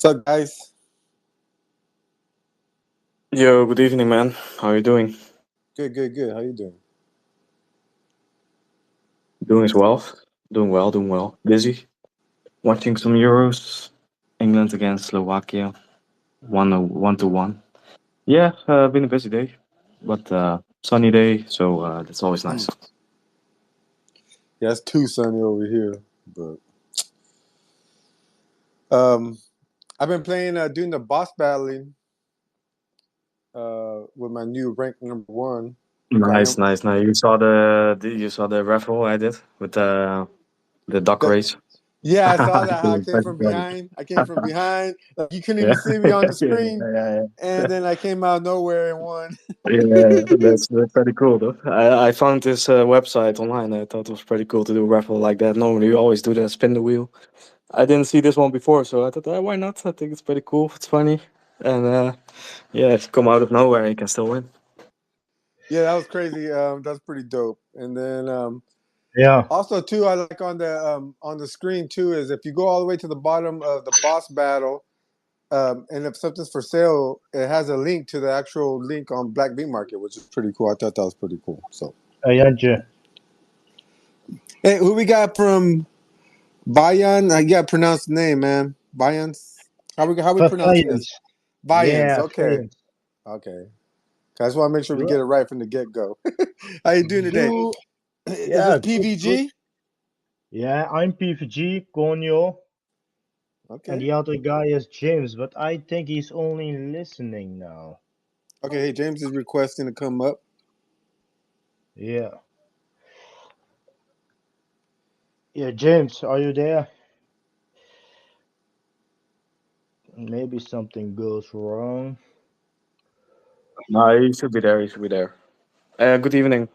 What's up, guys? Yo, good evening, man. How are you doing? Good, good, good. How you doing? Doing as well. Doing well, doing well. Busy. Watching some Euros. England against Slovakia. 1-1. Yeah, been a busy day, but sunny day, so that's always nice. Yeah, it's too sunny over here, but um, I've been playing, doing the boss battling, with my new rank number 1. Got Nice, him. nice, nice. You saw the raffle I did with the duck The, race. yeah, I saw that. How I Pretty came from funny. behind. I came from behind. Like, you couldn't Yeah, even see me on the yeah, screen, yeah, and yeah. then I came out of nowhere and won. Yeah, that's pretty cool though. I found this website online. I thought it was pretty cool to do a raffle like that. Normally you always do the spin the wheel. I didn't see this one before, so I thought, why not? I think it's pretty cool. It's funny, and yeah, if you come out of nowhere, you can still win. Yeah, that was crazy. That's pretty dope. And then Yeah. also too, I like on the screen too is if you go all the way to the bottom of the boss battle. And if something's for sale, it has a link to the actual link on Black Beat Market, which is pretty cool. I thought that was pretty cool. So, Jantje. hey, who we got from Bayan? I got to pronounce the name, man. Bayans. How we pronouncing this? Vervijens. Bayans. Yeah, Okay, Vijens. okay. I just want to make sure we Yeah. get it right from the get go. How you doing today? Do Is this yeah, good, good. PVG? Yeah, I'm PVG, Conyo, and Okay. the other guy is James, but I think he's only listening now. Okay. Hey, James is requesting to come up. Yeah. Yeah, James, are you there? Maybe something goes wrong. No, you should be there. You should be there. Good evening.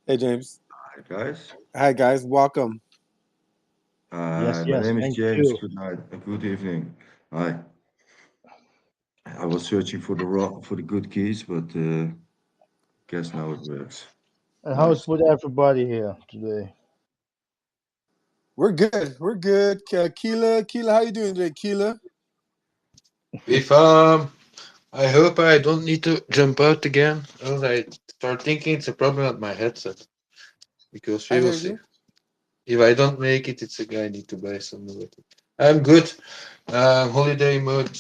Hey, James. Hi guys. Hi, guys. Welcome. Yes, My yes, name is thank James. you. Good night. Good evening. Hi. I was searching for the good keys, but guess now it works. And how's Nice. with everybody here today? We're good. We're good. Keela, how you doing today, Keela? If I hope I don't need to jump out again. Else I start thinking it's a problem at my headset because I we will hear see. you. If I don't make it, it's a guy I need to buy some new. I'm good. Holiday mode.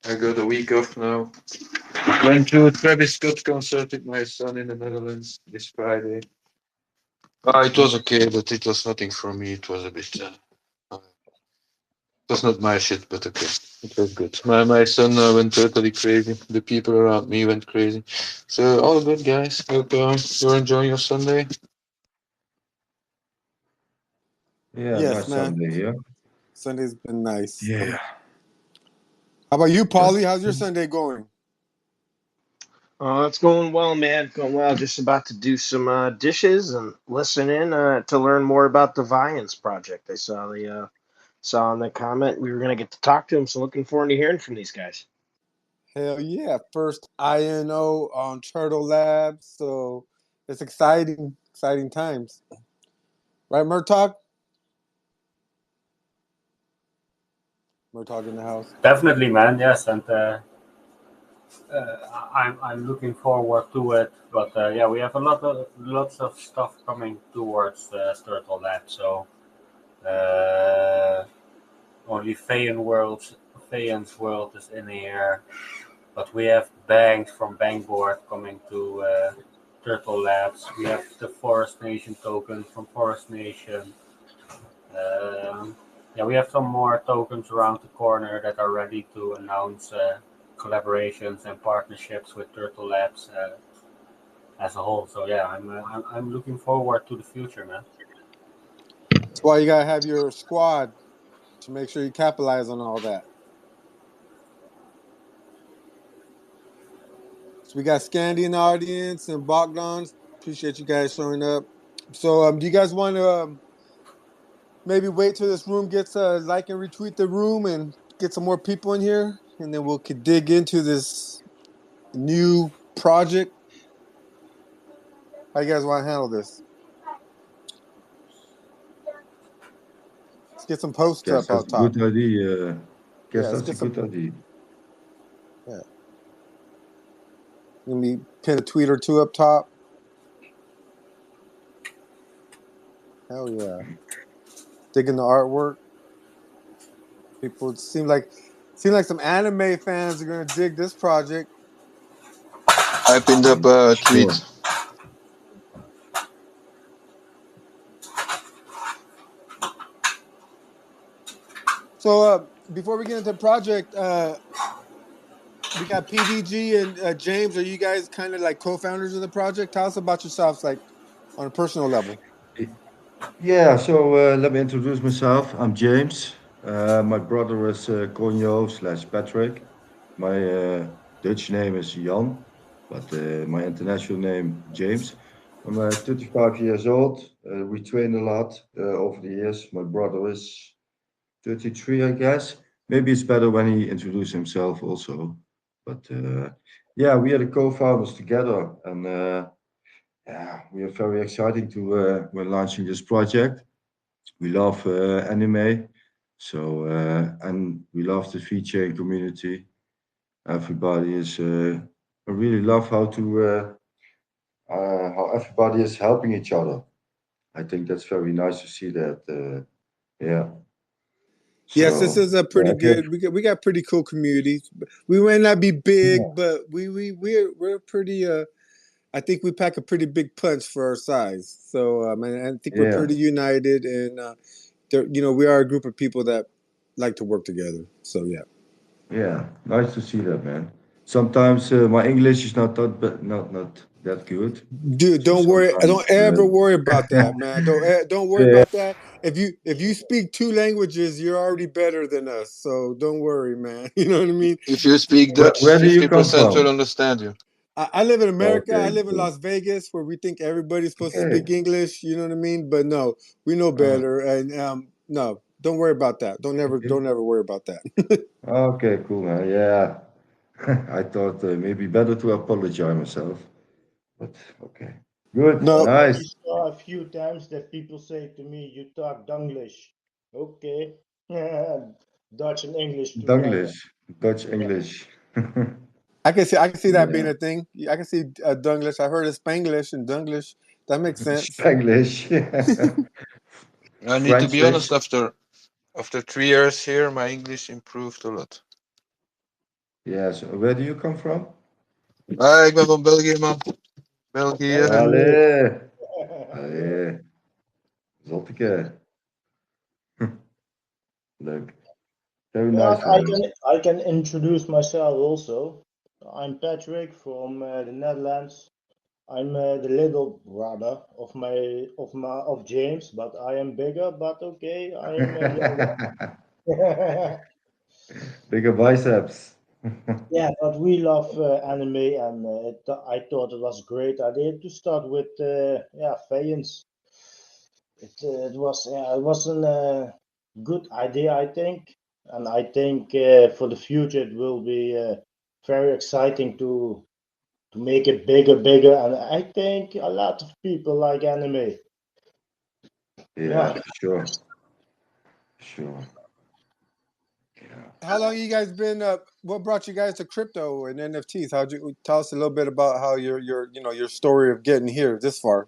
I got a week off now. Went to a Travis Scott concert with my son in the Netherlands this Friday. It was okay, but it was nothing for me. It was a bit. It was not my shit, but okay. It was good. My son went totally crazy. The people around me went crazy. So all good, guys. Hope you're enjoying your Sunday. Yeah, Yes, nice man. Sunday here. Sunday's been nice. Yeah. How about you, That's Paulie? How's your Sunday going? It's going well, man. Going well. Just about to do some dishes and listen in to learn more about the Viance project. I saw in the comment we were gonna get to talk to him, so looking forward to hearing from these guys. Hell yeah. First INO on Turtle Labs. So it's exciting, exciting times. Right, Murtalk? Murtalk in the house. Definitely, man. Yes, and I'm looking forward to it. But yeah, we have lots of stuff coming towards Turtle Lab. So uh, only Fayen's World is in here, but we have banks from Bankboard coming to Turtle Labs. We have the Forest Nation token from Forest Nation. Um, yeah, we have some more tokens around the corner that are ready to announce collaborations and partnerships with Turtle Labs as a whole. So yeah, I'm looking forward to the future, man. That's why you gotta have your squad to make sure you capitalize on all that. So we got Scandi in the audience and Bogdan. Appreciate you guys showing up. So do you guys want to maybe wait till this room gets like and retweet the room and get some more people in here, and then we'll could dig into this new project? How you guys want to handle this? Let's get some posts Guess up that's out a top. good idea. Guess Yeah, let's that's a get some. good idea. Yeah. Let me pin a tweet or two up top. Hell yeah. Digging the artwork. People seem like some anime fans are gonna dig this project. I pinned up a tweet. Sure. So before we get into the project, we got PVG and James. Are you guys kind of like co-founders of the project? Tell us about yourselves, like on a personal level. Yeah, so let me introduce myself. I'm James. My brother is Conjo/Patrick. My Dutch name is Jan, but my international name James. I'm 35 years old. We train a lot over the years. My brother is 33, I guess. Maybe it's better when he introduces himself also. But yeah, we are the co-founders together, and yeah, we are very exciting to we're launching this project. We love anime, so and we love the VJ community. Everybody is. I really love how everybody is helping each other. I think that's very nice to see that. Yeah. Yes, this So is a yeah, pretty good. We got pretty cool communities. We might not be yeah, big, but we're pretty. I think we pack a pretty big punch for our size. So and I think we're yeah, pretty united, and we are a group of people that like to work together. So yeah. yeah. Nice to see that, man. Sometimes my English is not that good. Dude, So don't worry. sometimes, Don't ever worry about that, man. Don't worry yeah. about that. If you speak 2 languages, you're already better than us. So don't worry, man. You know what I mean? If you speak Dutch, Where do you come 50% will from? understand you. I live in America. I Okay, live in cool. Las Vegas, where we think everybody's supposed to Okay. speak English. You know what I mean? But no, we know Uh, better. And no, don't worry about that. okay. Don't ever worry about that. Okay, cool, man. Yeah. I thought maybe better to apologize myself, but okay. Good, I No, already nice. saw a few times that people say to me, "You talk Dunglish." Okay. Dutch and English together. Dunglish, Dutch, Yeah. English. I can see that being Yeah. a thing. I can see Dunglish. I heard of Spanglish and Dunglish. That makes sense. Spanglish. I need to be honest, Frenchish. after 3 years here, my English improved a lot. Yes. Where do you come from? Ah, ik ben van België, man. België. België. Allee. Allee. Zotteke. Leuk. Very Yeah, nice, man. I can introduce myself also. I'm Patrick from the Netherlands. I'm the little brother of James, but I am bigger. But okay, I am younger. Bigger biceps. Yeah, but we love anime, and I thought it was a great idea to start with Faience. It was a good idea, I think, and I think for the future it will be very exciting to make it bigger, and I think a lot of people like anime. Yeah, Yeah, for sure. Sure. Yeah. How long you guys been? What brought you guys to crypto and NFTs? How'd you tell us a little bit about how your story of getting here this far?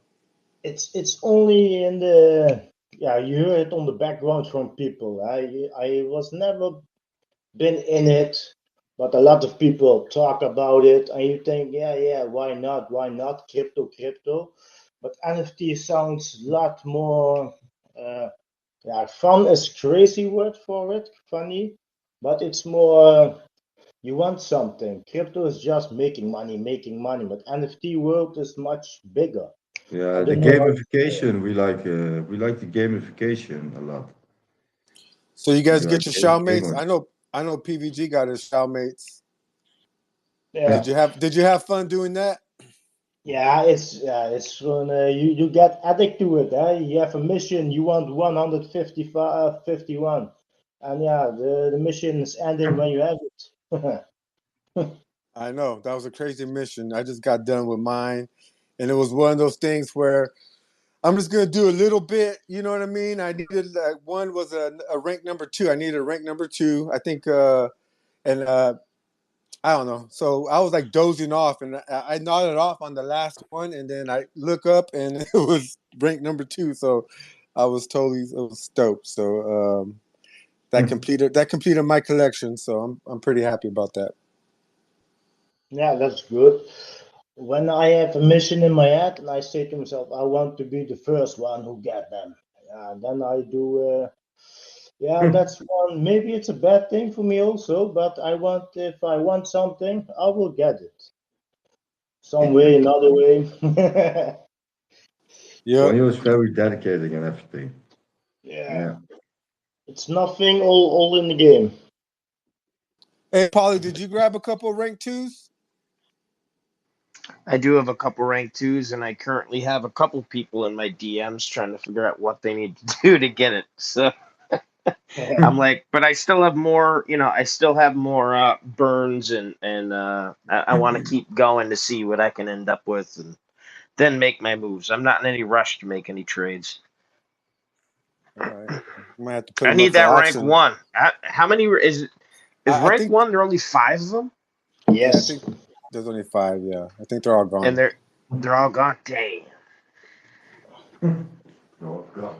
it's only in the you hear it on the background from people. I was never been in it, but a lot of people talk about it, and you think, why not crypto? But NFT sounds a lot more. Fun is crazy word for it, funny, but it's more. You want something. Crypto is just making money, but NFT world is much bigger. I Yeah, the don't know how to say it. gamification we like the gamification a lot. So you We guys are get your shellmates. gamers. I know PVG got his shellmates. Yeah. Did you have fun doing that? It's gonna you get addicted to it, eh? You have a mission, you want 155 51, and the mission is ending when you have it. I know that was a crazy mission. I just got done with mine, and it was one of those things where I'm just gonna do a little bit. You know what I mean? I needed one was a rank number 2. I needed a rank number 2. I think, and I don't know. So I was like dozing off, and I nodded off on the last one, and then I look up, and it was rank number 2. So I was stoked. So that completed my collection. So I'm pretty happy about that. Yeah, that's good. When I have a mission in my head and I say to myself, I want to be the first one who get them. Then I do. That's one. Maybe it's a bad thing for me also, but if I want something, I will get it. Some way, another way. Yeah. Konyo is very dedicated and everything. Yeah. It's nothing all in the game. Hey, Polly, did you grab a couple of rank 2s? I do have a couple rank 2s, and I currently have a couple people in my DMs trying to figure out what they need to do to get it. So I'm like, but I still have more. I still have more burns, and I want to keep going to see what I can end up with, and then make my moves. I'm not in any rush to make any trades. All right. I might have to put I them up need for that rank auction. 1. How many is I rank think 1? There are only 5 of them. Yeah, I Yes. think there's only 5. Yeah, I think they're all gone. And they're all gone. Dang.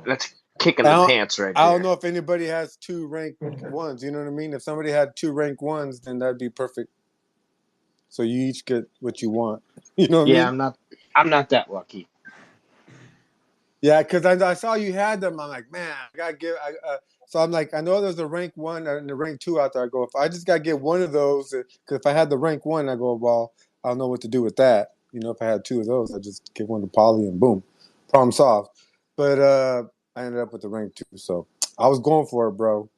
That's kicking the pants right I don't there. know if anybody has 2 rank 1s. You know what I mean? If somebody had 2 rank 1s, then that'd be perfect. So you each get what you want. You know what I mean? I'm not that lucky. Yeah, because I saw you had them. I'm like, man, I gotta get. So I'm like, I know there's a rank 1 and a rank 2 out there. I go, if I just gotta get one of those, because if I had the rank 1, I go, well, I don't know what to do with that. If I had 2 of those, I just give one to Polly and boom, problem solved. But I ended up with the rank 2, so I was going for it, bro.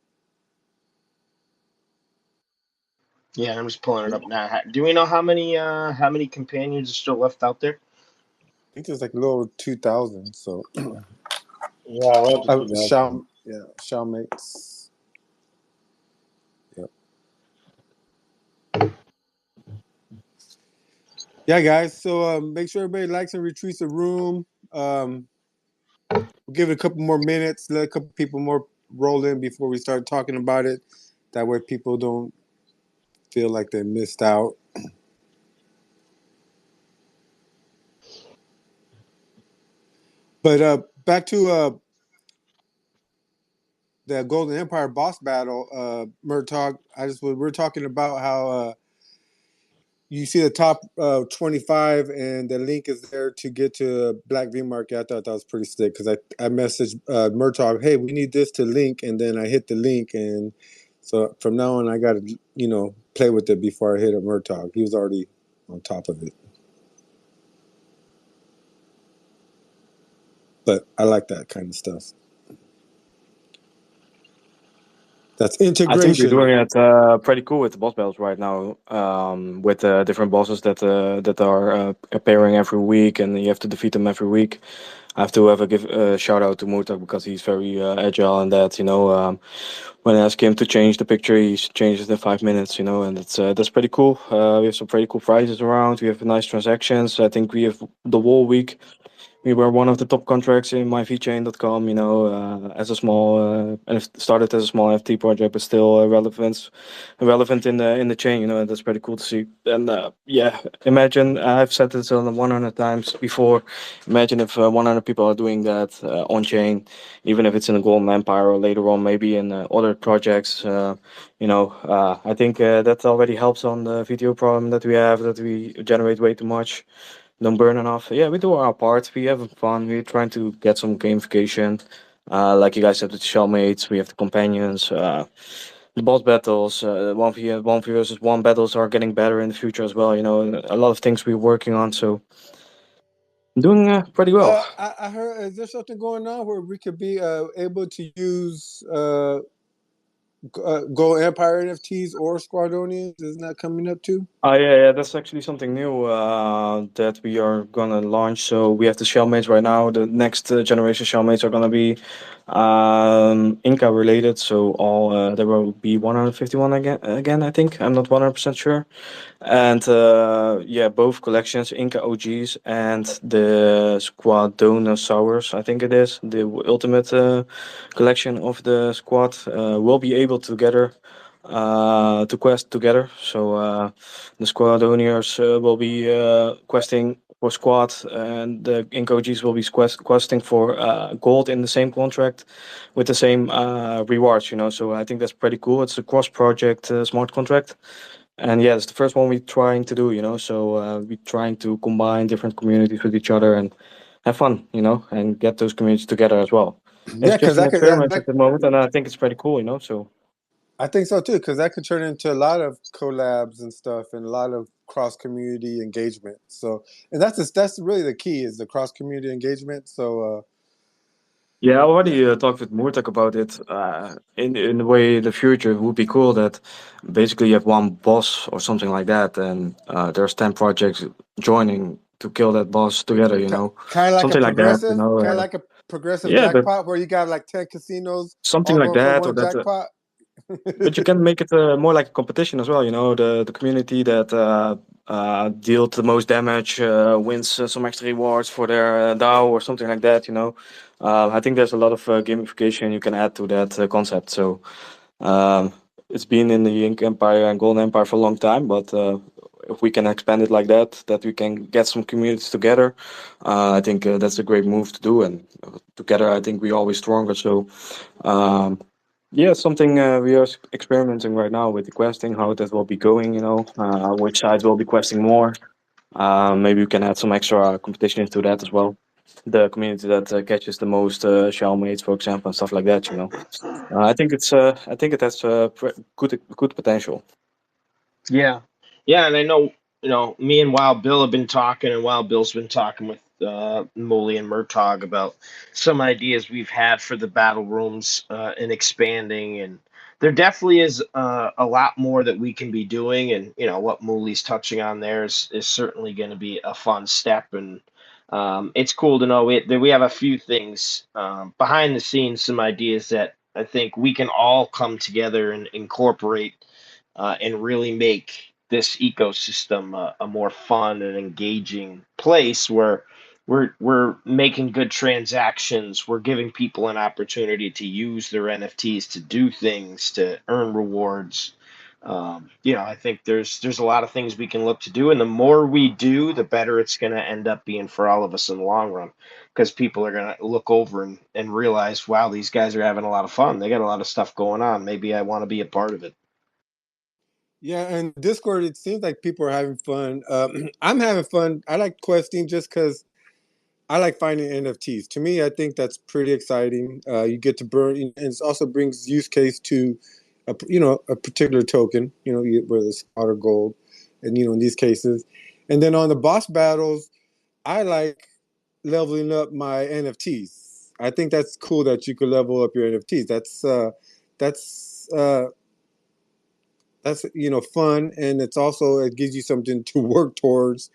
Yeah, I'm just pulling it up now. Do we know how many companions are still left out there? I think there's like a little over 2,000. So Yeah, Shellmates. Yep. Yeah, guys. So make sure everybody likes and retweets the room. We'll give it a couple more minutes, let a couple people more roll in before we start talking about it. That way people don't feel like they missed out. But back to the Golden Empire boss battle, Murtaugh. We're talking about how you see the top 25 and the link is there to get to Black V Market. I thought that was pretty sick because I messaged Murtaugh, hey, we need this to link, and then I hit the link, and so from now on I got to play with it before I hit up Murtaugh. He was already on top of it, but I like that kind of stuff. That's integration. I think we're doing it pretty cool with the boss battles right now, with different bosses that are appearing every week, and you have to defeat them every week. I have to give a shout out to Murtaugh because he's very agile in that. When I ask him to change the picture, he changes in 5 minutes. And that's pretty cool. We have some pretty cool prizes around. We have nice transactions. I think we have the whole week. We were one of the top contracts in myvchain.com, as a small, and it started as a small FT project, but still relevant in the chain, and that's pretty cool to see. And imagine, I've said this 100 times before, imagine if 100 people are doing that on chain, even if it's in the Golden Empire or later on maybe in other projects. I think that already helps on the video problem that we have, that we generate way too much. Don't burn enough. Yeah, we do our part. We having fun. We're trying to get some gamification. Like you guys have the shellmates, we have the companions, the boss battles, 1v1 versus 1 battles are getting better in the future as well. A lot of things we're working on, so doing pretty well. I heard, is there something going on where we could be able to use Gold Empire NFTs or Squadronians? Isn't that coming up too? Yeah, that's actually something new that we are gonna launch. So we have the shellmates right now. The next generation shellmates are gonna be Inca related, so all there will be 151 again. I think I'm not 100% sure. And yeah, both collections, Inca OGs and the Squadonosaurus, I think it is the ultimate collection of the squad, will be able together to quest together. So the Squadoniers will be questing for squad, and the Inca OGs will be questing for gold in the same contract with the same rewards. So I think that's pretty cool. It's a cross project smart contract. And yeah, it's the first one we're trying to do, So we're trying to combine different communities with each other and have fun, and get those communities together as well. It's Yeah, just because an that could experiment at the moment, and I think it's pretty cool, So I think so too, because that could turn into a lot of collabs and stuff, and a lot of cross community engagement. So, and that's really the key is the cross community engagement. So, yeah, I yeah, already talked with Murtak about it. In the way in the future, it would be cool that basically you have one boss or something like that, and there's 10 projects joining to kill that boss together, kind of like a something like that, progressive, kind of like a progressive yeah, but jackpot where you got like 10 casinos something all like going for that, or one that. jackpot. But you can make it more like a competition as well. The community that dealt the most damage wins some extra rewards for their DAO or something like that. I think there's a lot of gamification you can add to that concept. So um, it's been in the Ink Empire and Golden Empire for a long time, but if we can expand it like that we can get some communities together, I think that's a great move to do. And together, I think we're always stronger. So. Um, yeah, something we are experimenting right now with the questing, how that will be going, which sides will be questing more. Maybe we can add some extra competitions to that as well. The community that catches the most shellmates, for example, and stuff like that. I think it has good potential. Yeah, yeah, and I know me and Wild Bill have been talking, and Wild Bill's been talking with Molly and Murtog about some ideas we've had for the battle rooms and expanding, and there definitely is a lot more that we can be doing, and what Molly's touching on there is certainly going to be a fun step, and it's cool to know that we have a few things behind the scenes, some ideas that I think we can all come together and incorporate and really make this ecosystem a more fun and engaging place where we're making good transactions. We're giving people an opportunity to use their NFTs to do things, to earn rewards. I think there's a lot of things we can look to do, and the more we do, the better it's going to end up being for all of us in the long run, because people are going to look over and realize, wow, these guys are having a lot of fun. They got a lot of stuff going on. Maybe I want to be a part of it. Yeah, and Discord, it seems like people are having fun. I'm having fun. I like questing just because I like finding NFTs. To me, I think that's pretty exciting. You get to burn, and it also brings use case to, a particular token. Whether it's spot or gold, and in these cases, and then on the boss battles, I like leveling up my NFTs. I think that's cool that you could level up your NFTs. That's fun, and it gives you something to work towards.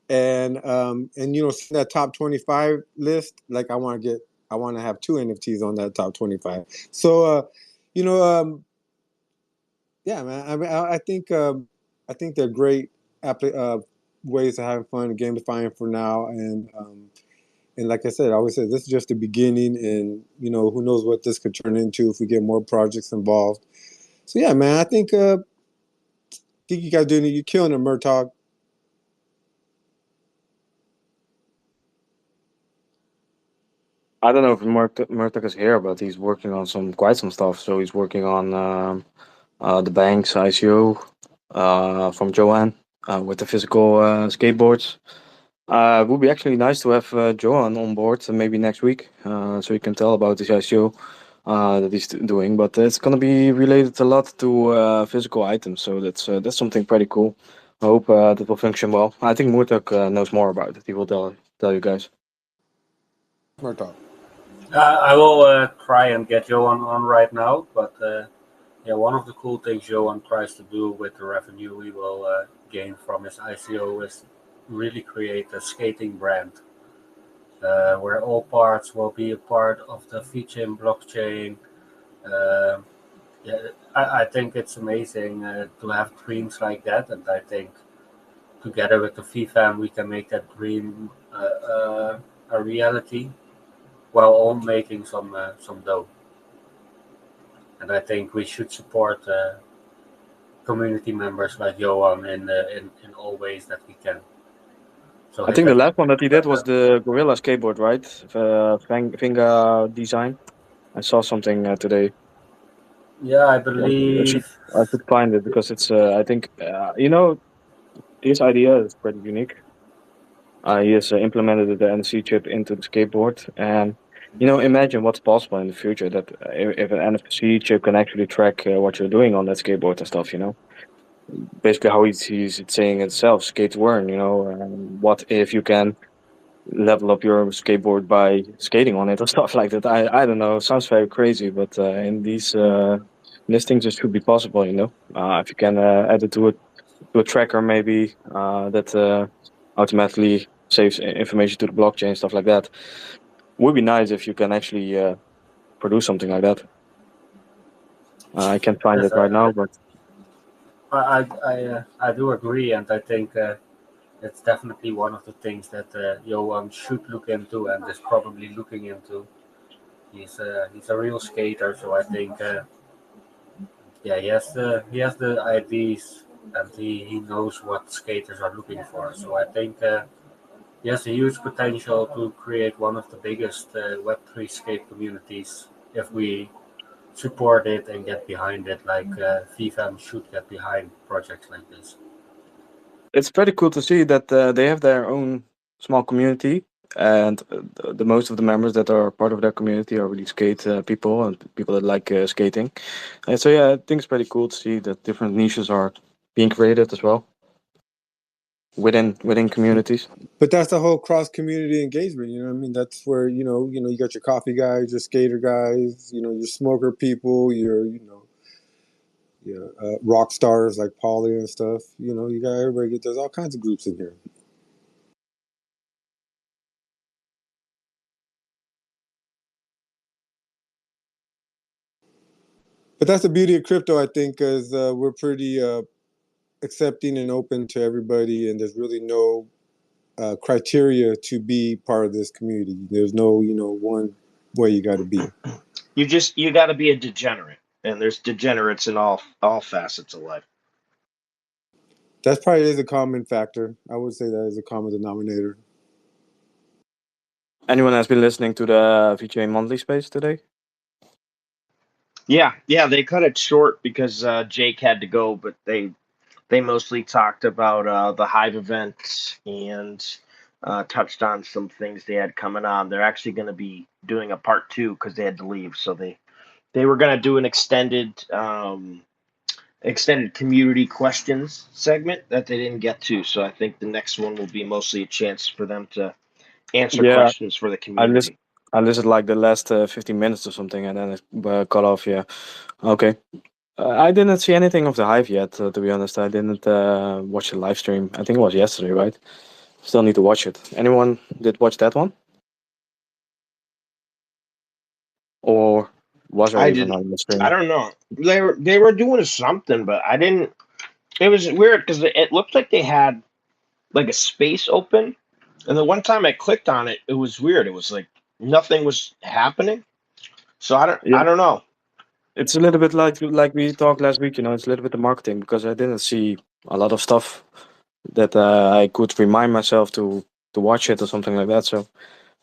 And seeing that top 25 list, like I want to have 2 NFTs on that top 25. So you know yeah, man, I mean, I think they're great ways of having fun and gamifying for now. And like I said, I always say this is just the beginning, and who knows what this could turn into if we get more projects involved. So yeah, man, I think you guys doing it. You're killing it, Murtog. I don't know if Murtak is here, but he's working on quite some stuff. So he's working on the bank's ICO from Joanne with the physical skateboards. It would be actually nice to have Johan on board maybe next week, so you can tell about this ICO that he's doing. But it's gonna be related a lot to physical items, so that's something pretty cool. I hope that will function well. I think Murtak knows more about it. He will tell you guys. Murtog. I will try and get Johan on right now, but yeah, one of the cool things Johan tries to do with the revenue we will gain from his ICO is really create a skating brand. where all parts will be a part of the VeChain blockchain. Yeah, I think it's amazing to have dreams like that, and I think together with the VFam we can make that dream a reality while all making some dough. And I think we should support community members like Johan in all ways that we can. So I hit think the that. last one that he did was the Gorilla skateboard, right? Finga design. I saw something today. Yeah, I I should believe. I should find it because it's I think his idea is pretty unique. He has implemented the NFC chip into the skateboard, and imagine what's possible in the future that if an NFC chip can actually track what you're doing on that skateboard and stuff. Basically how he sees it saying itself, skate to earn. What if you can level up your skateboard by skating on it or stuff like that? I don't know. Sounds very crazy, but in these things it should be possible. If you can add it to a tracker maybe that automatically saves information to the blockchain, stuff like that. Would be nice if you can actually produce something like that. I can't find Yes, it right now, but I do agree, and I think it's definitely one of the things that Johan should look into and is probably looking into. He's a real skater, so I think yeah, he has the ideas and he knows what skaters are looking for. So I think he has a huge potential to create one of the biggest Web3 skate communities if we support it and get behind it, like VFam should get behind projects like this. it's pretty cool to see that they have their own small community, and the most of the members that are part of their community are really skate people and people that like skating. And so yeah, I think it's pretty cool to see that different niches are being created as well within communities. But that's the whole cross community engagement. You know what I mean? That's where you got your coffee guys, your skater guys, your smoker people, your rock stars like Polly and stuff. You got everybody. There's all kinds of groups in here. But that's the beauty of crypto, I think, is we're pretty accepting and open to everybody, and there's really no criteria to be part of this community. There's no, one way you got to be. You got to be a degenerate, and there's degenerates in all facets of life. That probably is a common factor. I would say that is a common denominator. Anyone has been listening to the VJ monthly space today? Yeah, they cut it short because Jake had to go, but they mostly talked about the Hive event and touched on some things they had coming on. They're actually going to be doing a part 2 because they had to leave, so they were going to do an extended community questions segment that they didn't get to. So I think the next one will be mostly a chance for them to answer Yeah, questions for the I listened. community. I listened like the last 15 minutes or something, and then it cut off. Yeah, okay. I didn't see anything of the Hive yet, to be honest. I didn't watch the live stream. I think it was yesterday, right? Still need to watch it. Anyone did watch that one? Or was there I even didn't. on the I stream? don't know. They were doing something, but I didn't. It was weird because it looked like they had like a space open, and the one time I clicked on it, it was weird. It was like nothing was happening. So I don't. Yeah, I don't know. it's a little bit like we talked last week. It's a little bit of marketing because I didn't see a lot of stuff that I could remind myself to watch it or something like that. So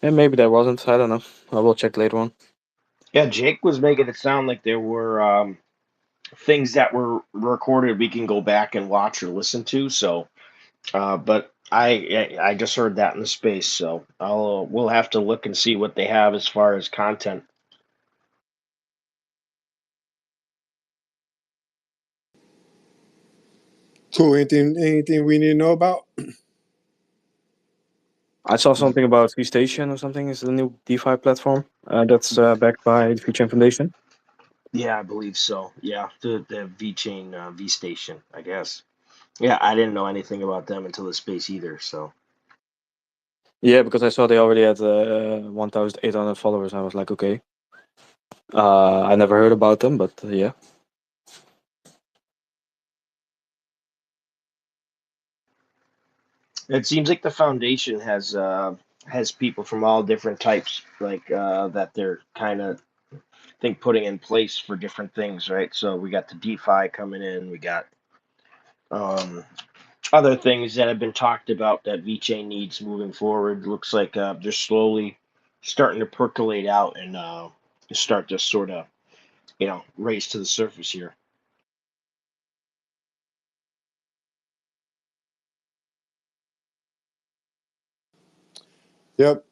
yeah, maybe there wasn't. I don't know. I will check later on. Yeah, Jake was making it sound like there were things that were recorded we can go back and watch or listen to. So, but I just heard that in the space. So we'll have to look and see what they have as far as content. Cool. Anything we need to know about? I saw something about V-Station or something. Is the new DeFi platform that's backed by the VeChain Foundation. Yeah, I believe so. Yeah, the VeChain V Station, I guess. Yeah, I didn't know anything about them until the space either. So Yeah, because I saw they already had 1,800 followers. I was like, okay. I never heard about them, but yeah. It seems like the foundation has people from all different types, like that they're kind of think putting in place for different things, right? So we got the DeFi coming in, we got um, other things that have been talked about that VeChain needs moving forward. Looks like they're slowly starting to percolate out and start to sort of raise to the surface here. Yep.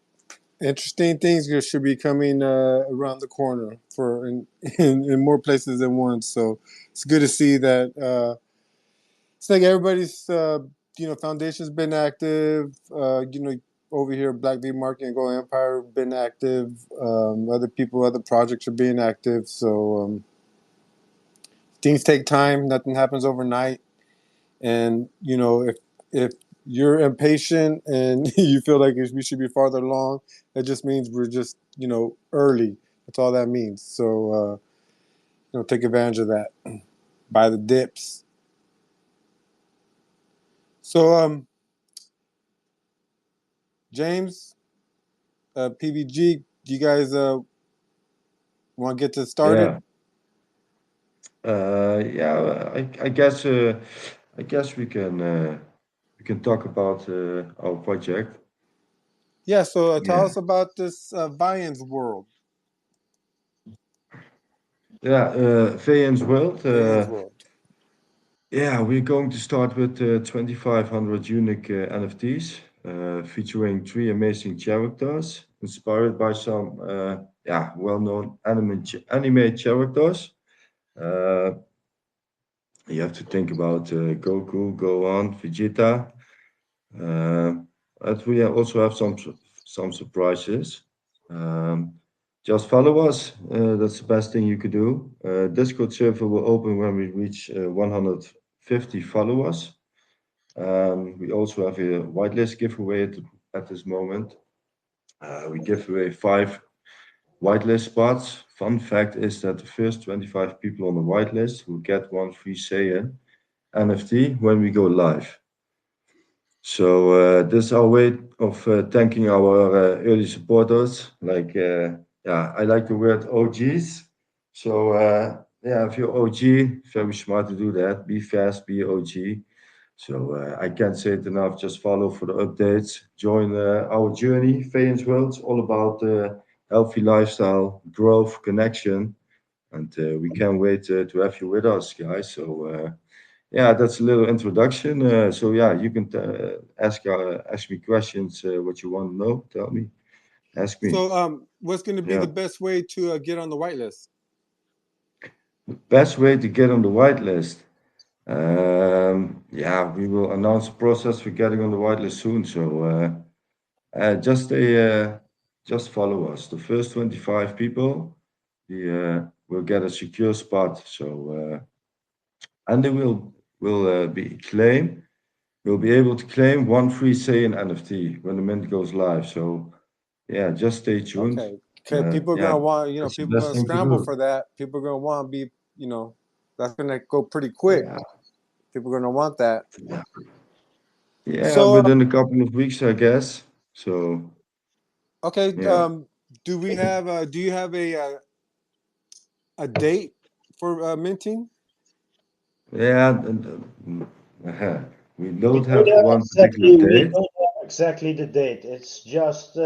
Interesting things should be coming around the corner for in more places than one. So it's good to see that. It's like everybody's foundation's been active. Over here, Black V Market and Gold Empire have been active. Other people, other projects are being active. So things take time. Nothing happens overnight. And if you're impatient and you feel like we should be farther along, that just means we're just early. That's all that means. So take advantage of that. Buy the dips. So James, PVG, do you guys want to get this started? Yeah. Yeah, I guess we can talk about our project. Yeah. So tell Yeah. us about this Vian's world. Yeah, Vian's World. Vian's world. Yeah, we're going to start with 2,500 unique NFTs, featuring 3 amazing characters inspired by some well-known anime characters. Uh, you have to think about Goku, Gohan, Vegeta. Uh, but we also have some surprises. Um, just follow us. That's the best thing you could do. Discord server will open when we reach 150 followers. We also have a whitelist giveaway at this moment. We give away 5 whitelist spots. Fun fact is that the first 25 people on the whitelist will get 1 free Saiyan NFT when we go live. So this is our way of thanking our early supporters. I like the word OGs. So if you're OG, very smart to do that. Be fast, be OG. So I can't say it enough. Just follow for the updates. Join our journey. Fayon's World is all about healthy lifestyle, growth, connection, and we can't wait to have you with us, guys. So that's a little introduction. You can ask me questions. What you want to know? Tell me. Ask me. So what's going to be Yeah. the best way to get on the whitelist? Best way to get on the whitelist. We will announce the process for getting on the whitelist soon. So just follow us. The first 25 people, will get a secure spot. So and they will be able to claim 1 free Saiyan NFT when the mint goes live. So yeah, just stay tuned. Okay. Okay. People are gonna want That's the people are best gonna thing to scramble do. for that. People are gonna want to be that's gonna go pretty quick. Yeah, People are gonna want that. yeah, yeah. So Within a couple of weeks, I guess. So okay. yeah, Do we have do you have a date for minting? yeah. We don't We don't have have one particular exactly. We date. don't have exactly the date. It's just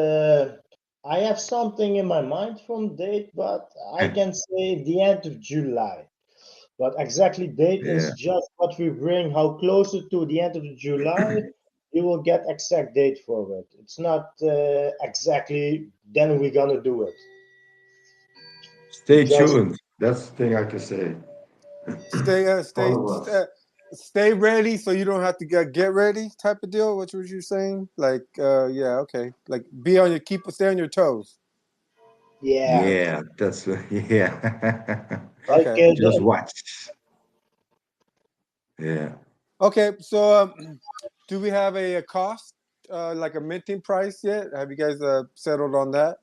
I have something in my mind from date, but I can say the end of July. But exactly date Yeah, is just what we bring. How closer to the end of July, you will get exact date for it. It's not exactly then we're gonna do it. stay Just tuned. That's the thing I can say. Follow us. Stay ready so you don't have to get ready type of deal. What was you saying? Like okay. Like stay on your toes. yeah, Yeah, that's yeah. like Okay. Just watch. Yeah. Okay. So do we have a cost like a minting price yet? Have you guys settled on that?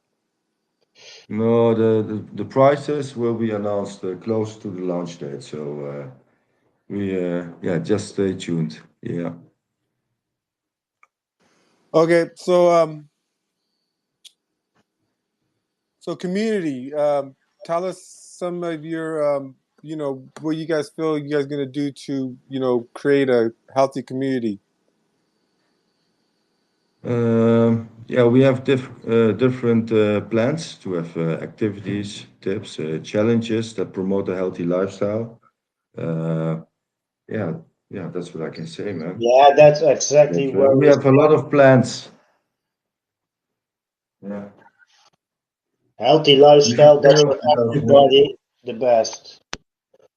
No, the prices will be announced close to the launch date. So yeah, just stay tuned. Yeah. Okay, so community, tell us some of your, what you guys feel you guys gonna do to, create a healthy community. Yeah, we have different plans to have activities, tips, challenges that promote a healthy lifestyle. Uh, yeah, yeah, that's what I can say, man. Yeah, that's exactly where We we have a lot of plans. Yeah. healthy You should lifestyle. stay That's over for with us, man. everybody the best.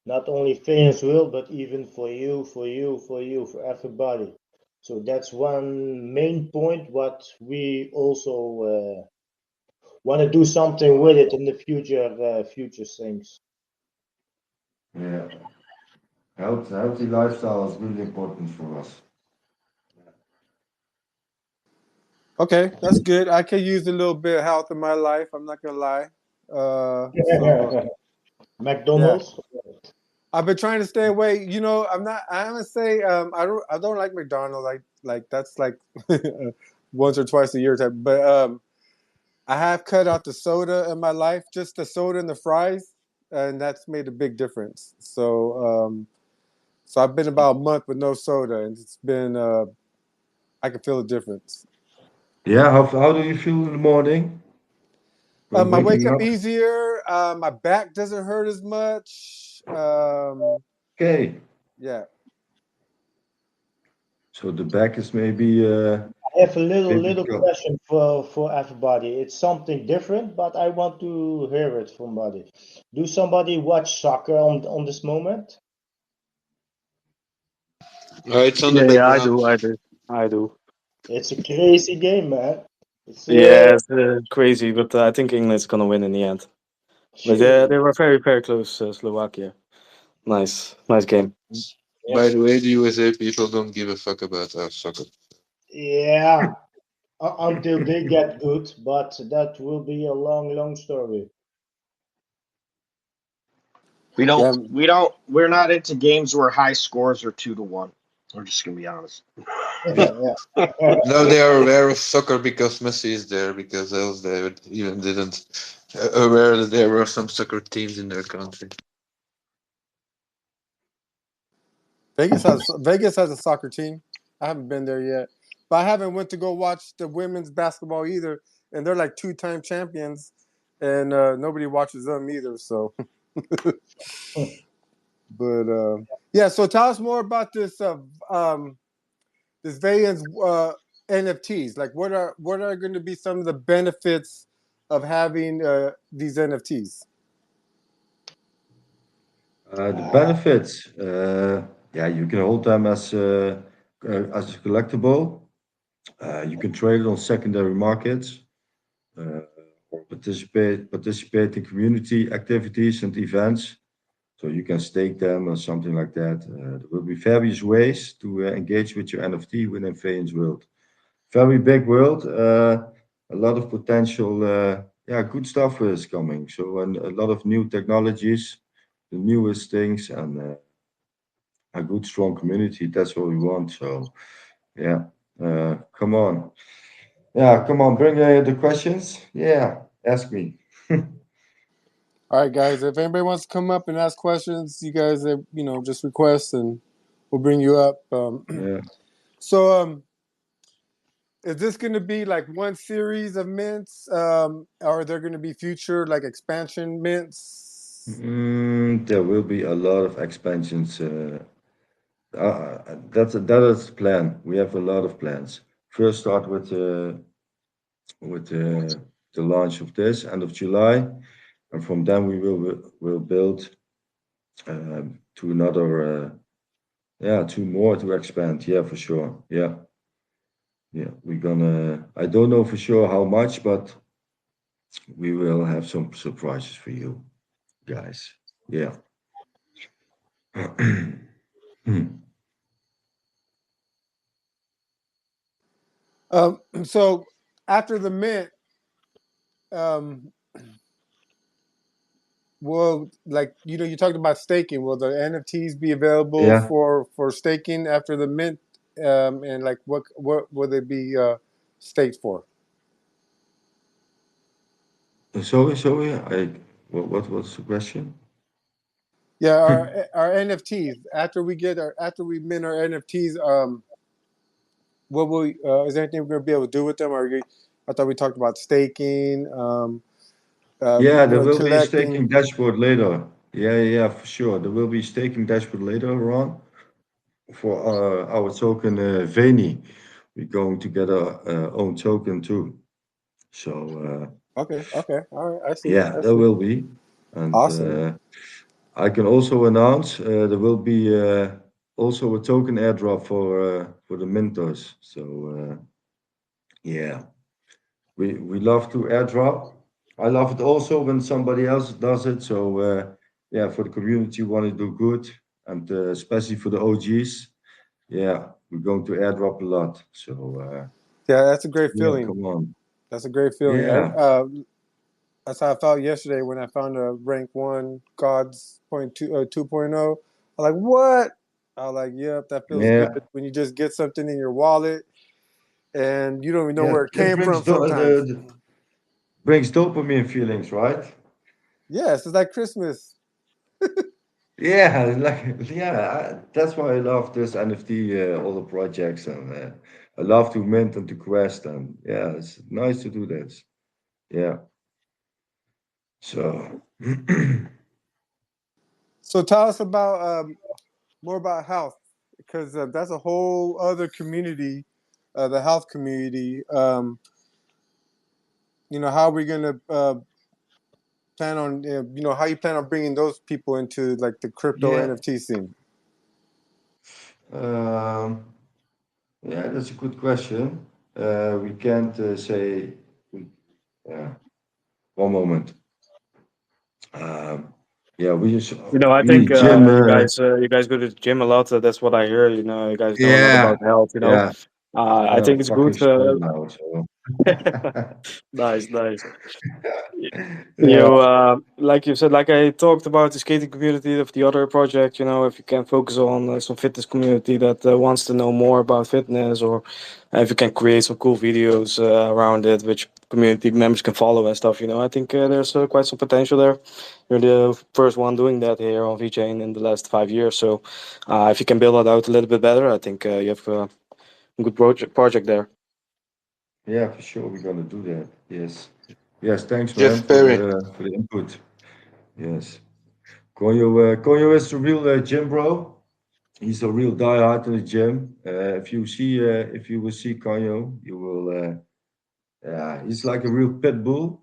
Not only fans will, but even for you, for you, for you, for everybody. So that's one main point. What we also want to do something with it in the future, future things. Yeah. Healthy lifestyle is really important for us. Okay, that's good. I could use a little bit of health in my life. I'm not gonna lie. Yeah, McDonald's. I've been trying to stay away. I'm not. I haven't say. I don't like McDonald's. Like that's like once or twice a year type. But I have cut out the soda in my life. Just the soda and the fries, and that's made a big difference. So I've been about a month with no soda, and it's been. I can feel the difference. Yeah, how do you feel in the morning when I wake waking up up? easier. My back doesn't hurt as much. Okay, Yeah. so the back is maybe I have a little maybe little go. question for everybody. It's something different, but I want to hear it from somebody. Do somebody watch soccer on this moment? It's on the Yeah, yeah, I background. do, I do, I do. It's a crazy game, man. It's Yeah, it's crazy, but I think England's gonna win in the end. But they were very, very close, Slovakia. Nice, nice game. By yes, the way, the USA people don't give a fuck about our soccer. yeah. Until they get good, but that will be a long, long story. Yeah. We're not into games where high scores are 2-1. We're just gonna be honest. Yeah. Yeah. Now they are aware of soccer because Messi is there, because else they would even didn't aware that there were some soccer teams in their country. Vegas has a soccer team. I haven't been there yet, but I haven't went to go watch the women's basketball either, and they're like two-time champions, and nobody watches them either. So, but yeah. So tell us more about this Vegas NFTs. Like, what are going to be some of the benefits of having these NFTs? The benefits, yeah, you can hold them as a collectible. You can trade it on secondary markets, uh, or participate in community activities and events. So you can stake them or something like that. There will be various ways to engage with your NFT within Vane's world. Very big world. A lot of potential. Yeah, good stuff is coming. So and a lot of new technologies, the newest things, and a good strong community. That's what we want. So yeah, come on. Yeah, come on. Bring the questions. Yeah, ask me. All right, guys. If anybody wants to come up and ask questions, you guys, just request and we'll bring you up. Yeah. So, is this going to be like one series of mints? Or are there going to be future like expansion mints? There will be a lot of expansions. That is the plan. We have a lot of plans. First, start with the launch of this end of July, and from then we will build to another. Yeah, two more to expand. Yeah, for sure. Yeah, yeah. We're gonna. I don't know for sure how much, but we will have some surprises for you guys. Yeah. So after the mint, um, will like you talked about staking. Will the NFTs be available Yeah. for staking after the mint? And like what will they be staked for? Sorry. What was the question? Yeah, our NFTs after we mint our NFTs. What will is there anything we're gonna be able to do with them? I thought we talked about staking. Yeah, there will be a Collecting. staking dashboard later. Yeah, for sure. There will be a staking dashboard later on for our token Veni. We're going to get our own token too. So Okay, all right. yeah, I there see. will be, and Awesome. I can also announce there will be also a token airdrop for the minters. So yeah, we love to airdrop. I love it also when somebody else does it. So yeah, for the community, we want to do good, and especially for the OGs. Yeah, we're going to airdrop a lot. So Yeah, that's a great yeah, feeling. come on. That's a great feeling. Yeah, That's how I felt yesterday when I found a rank one Gods point 2.0. I was like, what? I was like, yep, that feels good yeah, when you just get something in your wallet and you don't even know yeah. where it That came from sometimes. brings dopamine feelings, right? Yes, it's like Christmas. Yeah, like that's why I love this NFT, all the projects, and I love to mint and to quest, and yeah, it's nice to do this. Yeah. So So tell us about more about health because that's a whole other community, the health community. How are we going to plan on how you plan on bringing those people into like the crypto yeah, NFT scene? um, yeah, that's a good question. We can't say. We, yeah, one moment. Um, yeah, I we think gym. you guys go to the gym a lot. That's what I hear. You guys know a lot Yeah, about health. yeah. I I'm think it's good. fucking strong now. So Nice, nice. yeah, Like you said, like I talked about the skating community of the other project, if you can focus on some fitness community that wants to know more about fitness, or if you can create some cool videos around it, which community members can follow and stuff, I think there's quite some potential there. You're the first one doing that here on VChain in the last 5 years. So if you can build it out a little bit better, I think you have a good project there. yeah, for sure. We're gonna do that. Yes, yes. Thanks, man, Jeff Perry. for the input. Yes, Konyo is the real gym bro. He's a real diehard in the gym. If you will see Konyo, you will. Yeah, he's like a real pit bull.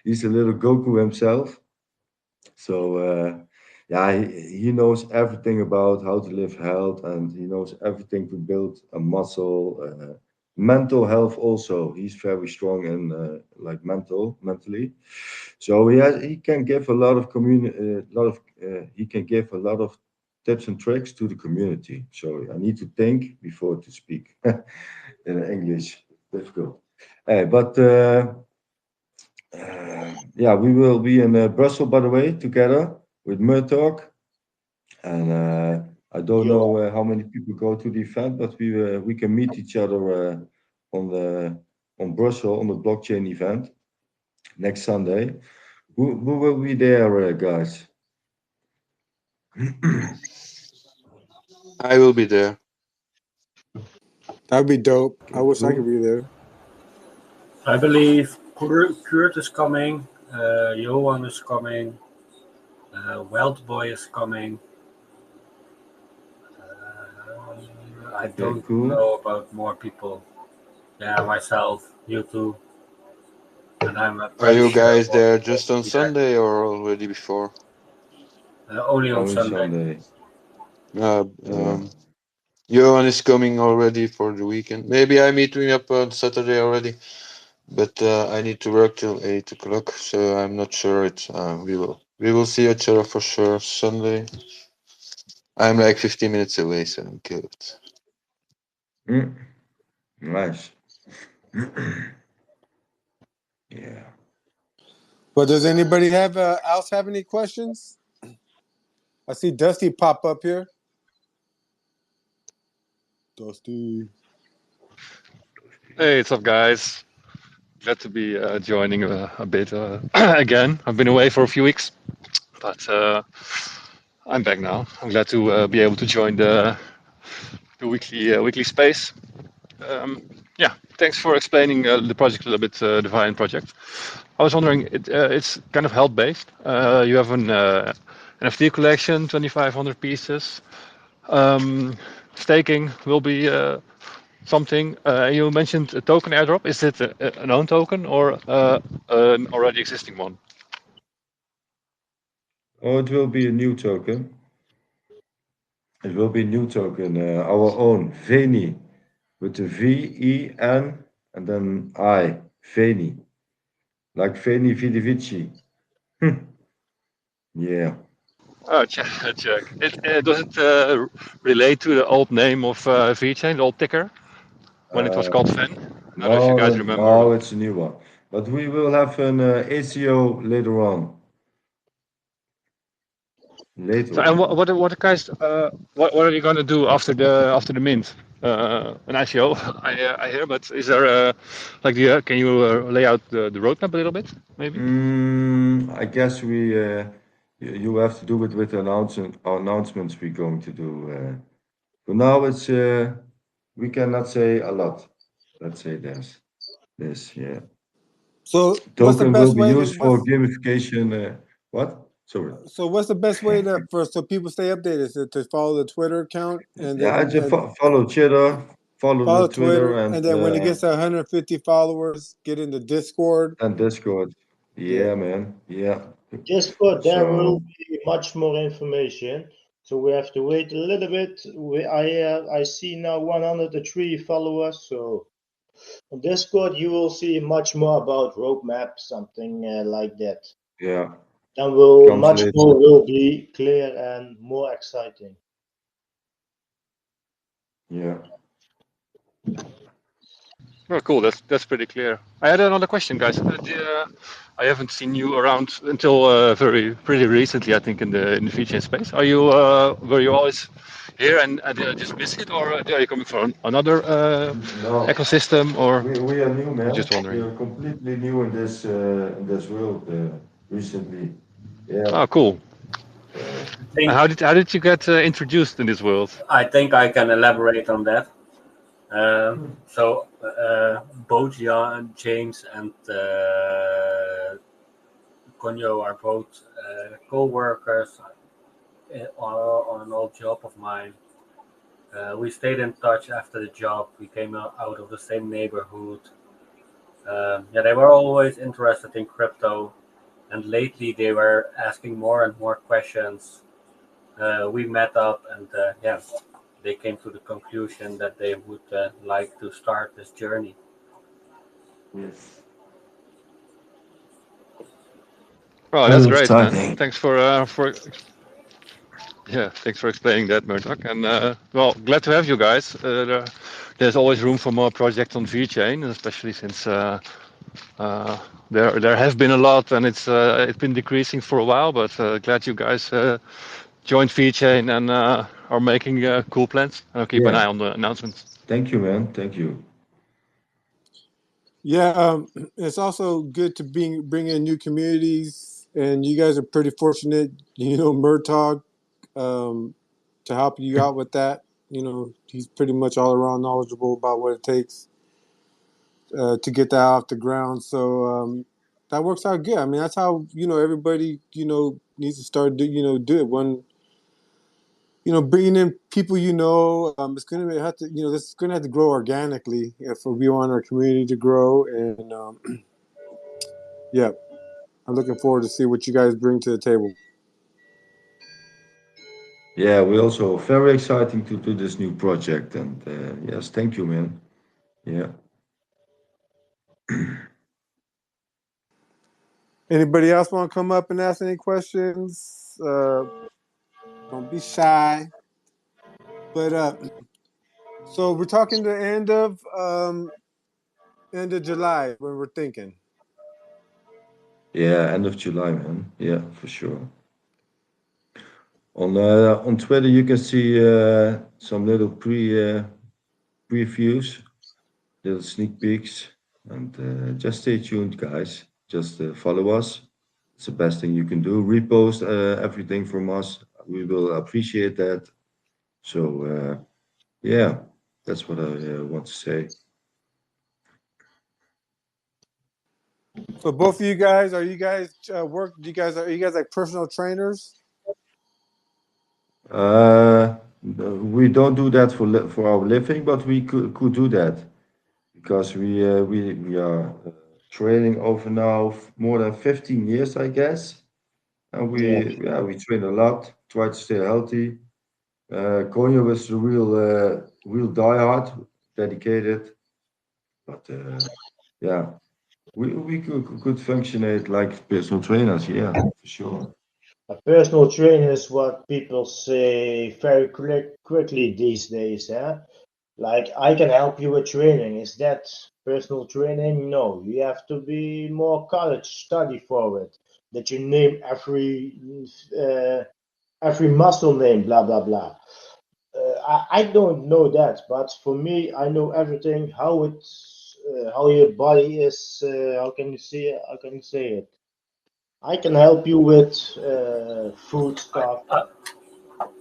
He's a little Goku himself. So yeah, he knows everything about how to live health, and he knows everything to build a muscle. Mental health also. He's very strong in like mentally. So he can give a lot of he can give a lot of tips and tricks to the community. So I need to think before to speak in English. Difficult. But yeah, we will be in Brussels, by the way, together with Murtalk. And I don't know Yo, how many people go to the event, but we can meet each other on the on Brussels on the blockchain event next Sunday. Who will be there, guys? I will be there. That would be dope. I Okay, wish I could cool. be there. I believe Kurt is coming, Johan is coming, Wild Boy is coming. I Okay, don't cool. know about more people. Yeah, myself, you two, and I'm Are pretty you sure guys more there people just will on be there. Sunday or already before? Only on Only Sunday. Sunday. Uh, Yeah. Johan is coming already for the weekend. Maybe I meet him up on Saturday already, but I need to work till 8 o'clock, so I'm not sure. We will see each other for sure Sunday. I'm like 15 minutes away, so I'm good. Mm, Nice. Yeah. But does anybody else have any questions? I see Dusty pop up here. Dusty. Hey, what's up, guys? Glad to be joining a bit again. I've been away for a few weeks, but I'm back now. I'm glad to be able to join the weekly space. Yeah, thanks for explaining the project a little bit, the Viant project. I was wondering, it's kind of health based. You have an NFT collection, 2,500 pieces. Staking will be something. You mentioned a token airdrop. Is it an own token or an already existing one? Oh, it will be a new token. It will be a new token, our own Veni, with the VEN and then I, Veni, like Veni Vidi Vici. Yeah. Oh, check. Does it relate to the old name of VeChain, the old ticker, when it was called Ven? I don't know if you guys remember. No, it's a new one. But we will have an ACO later on. So, and what guys, what are you gonna do after the mint? An ICO, I hear, but is there like can you lay out the roadmap a little bit, maybe? I guess you have to do it with the announcements we're going to do. For now, it's we cannot say a lot. Let's say this, yeah. So what's the Token will best be way used for gamification. What? Sorry. So what's the best way so people stay updated? Is it to follow the Twitter account and Yeah, then just follow Twitter, follow follow the Twitter, Twitter, and then when it gets to 150 followers, get into Discord. and Discord. Yeah, man. Yeah. Discord, there will So be much more information. So we have to wait a little bit. I see now 103 followers. So on Discord, you will see much more about roadmap, something like that. yeah, Then comes much later. more will be clear and more exciting. Yeah. Oh, cool. That's pretty clear. I had another question, guys. I haven't seen you around until pretty recently, I think, in the VeChain space. Are you were you always here and did I just miss it, or are you coming from another No, ecosystem, or we are new, man. just We wondering? are completely new in this world recently. Yeah. Oh, cool. think How did you get introduced in this world? I think I can elaborate on that. So both James and Conyo are both co-workers on an old job of mine. We stayed in touch after the job. We came out of the same neighborhood. Yeah, they were always interested in crypto, and lately they were asking more and more questions. We met up, and yeah, they came to the conclusion that they would like to start this journey. Yes. Oh, that's Very great, man. exciting. Thanks thanks for explaining that, Murdoch. And well, glad to have you guys. There's always room for more projects on VeChain, especially since there have been a lot, and it's been decreasing for a while. But glad you guys joined VeChain and are making cool plans. I'll keep an eye on the announcements. Thank you, man. Thank you. Yeah, it's also good to bring in new communities, and you guys are pretty fortunate. Murtaugh, to help you out with that. He's pretty much all around knowledgeable about what it takes to get that off the ground. So that works out good. I mean, that's how everybody needs to start do it. When bringing in people it's gonna have to this is gonna have to grow organically if we want our community to grow. And yeah, I'm looking forward to see what you guys bring to the table. Yeah, we're also very exciting to do this new project. And yes, thank you, man. Yeah. Anybody else want to come up and ask any questions? Don't be shy. But So we're talking the end of July when we're thinking. Yeah, end of July, man. Yeah, for sure. On Twitter, you can see some little previews, little sneak peeks, and just stay tuned, guys. Just follow us. It's the best thing you can do. Repost everything from us. We will appreciate that. So yeah, that's what I want to say. So both of you guys, are you guys are you guys like personal trainers? We don't do that for our living, but we could do that because we are training over now more than 15 years, I guess, and Yeah. we train a lot, try to stay healthy. Konyo was the real diehard, dedicated, but yeah, we could functionate like personal trainers, yeah, for sure. A personal trainer is what people say very quickly these days. Like, I can help you with training. Is that personal training? No, you have to be more college study for it. That you name every muscle name, blah blah blah. I don't know that, but for me, I know everything. How your body is. How can you see it? How can you say it? I can help you with food stuff.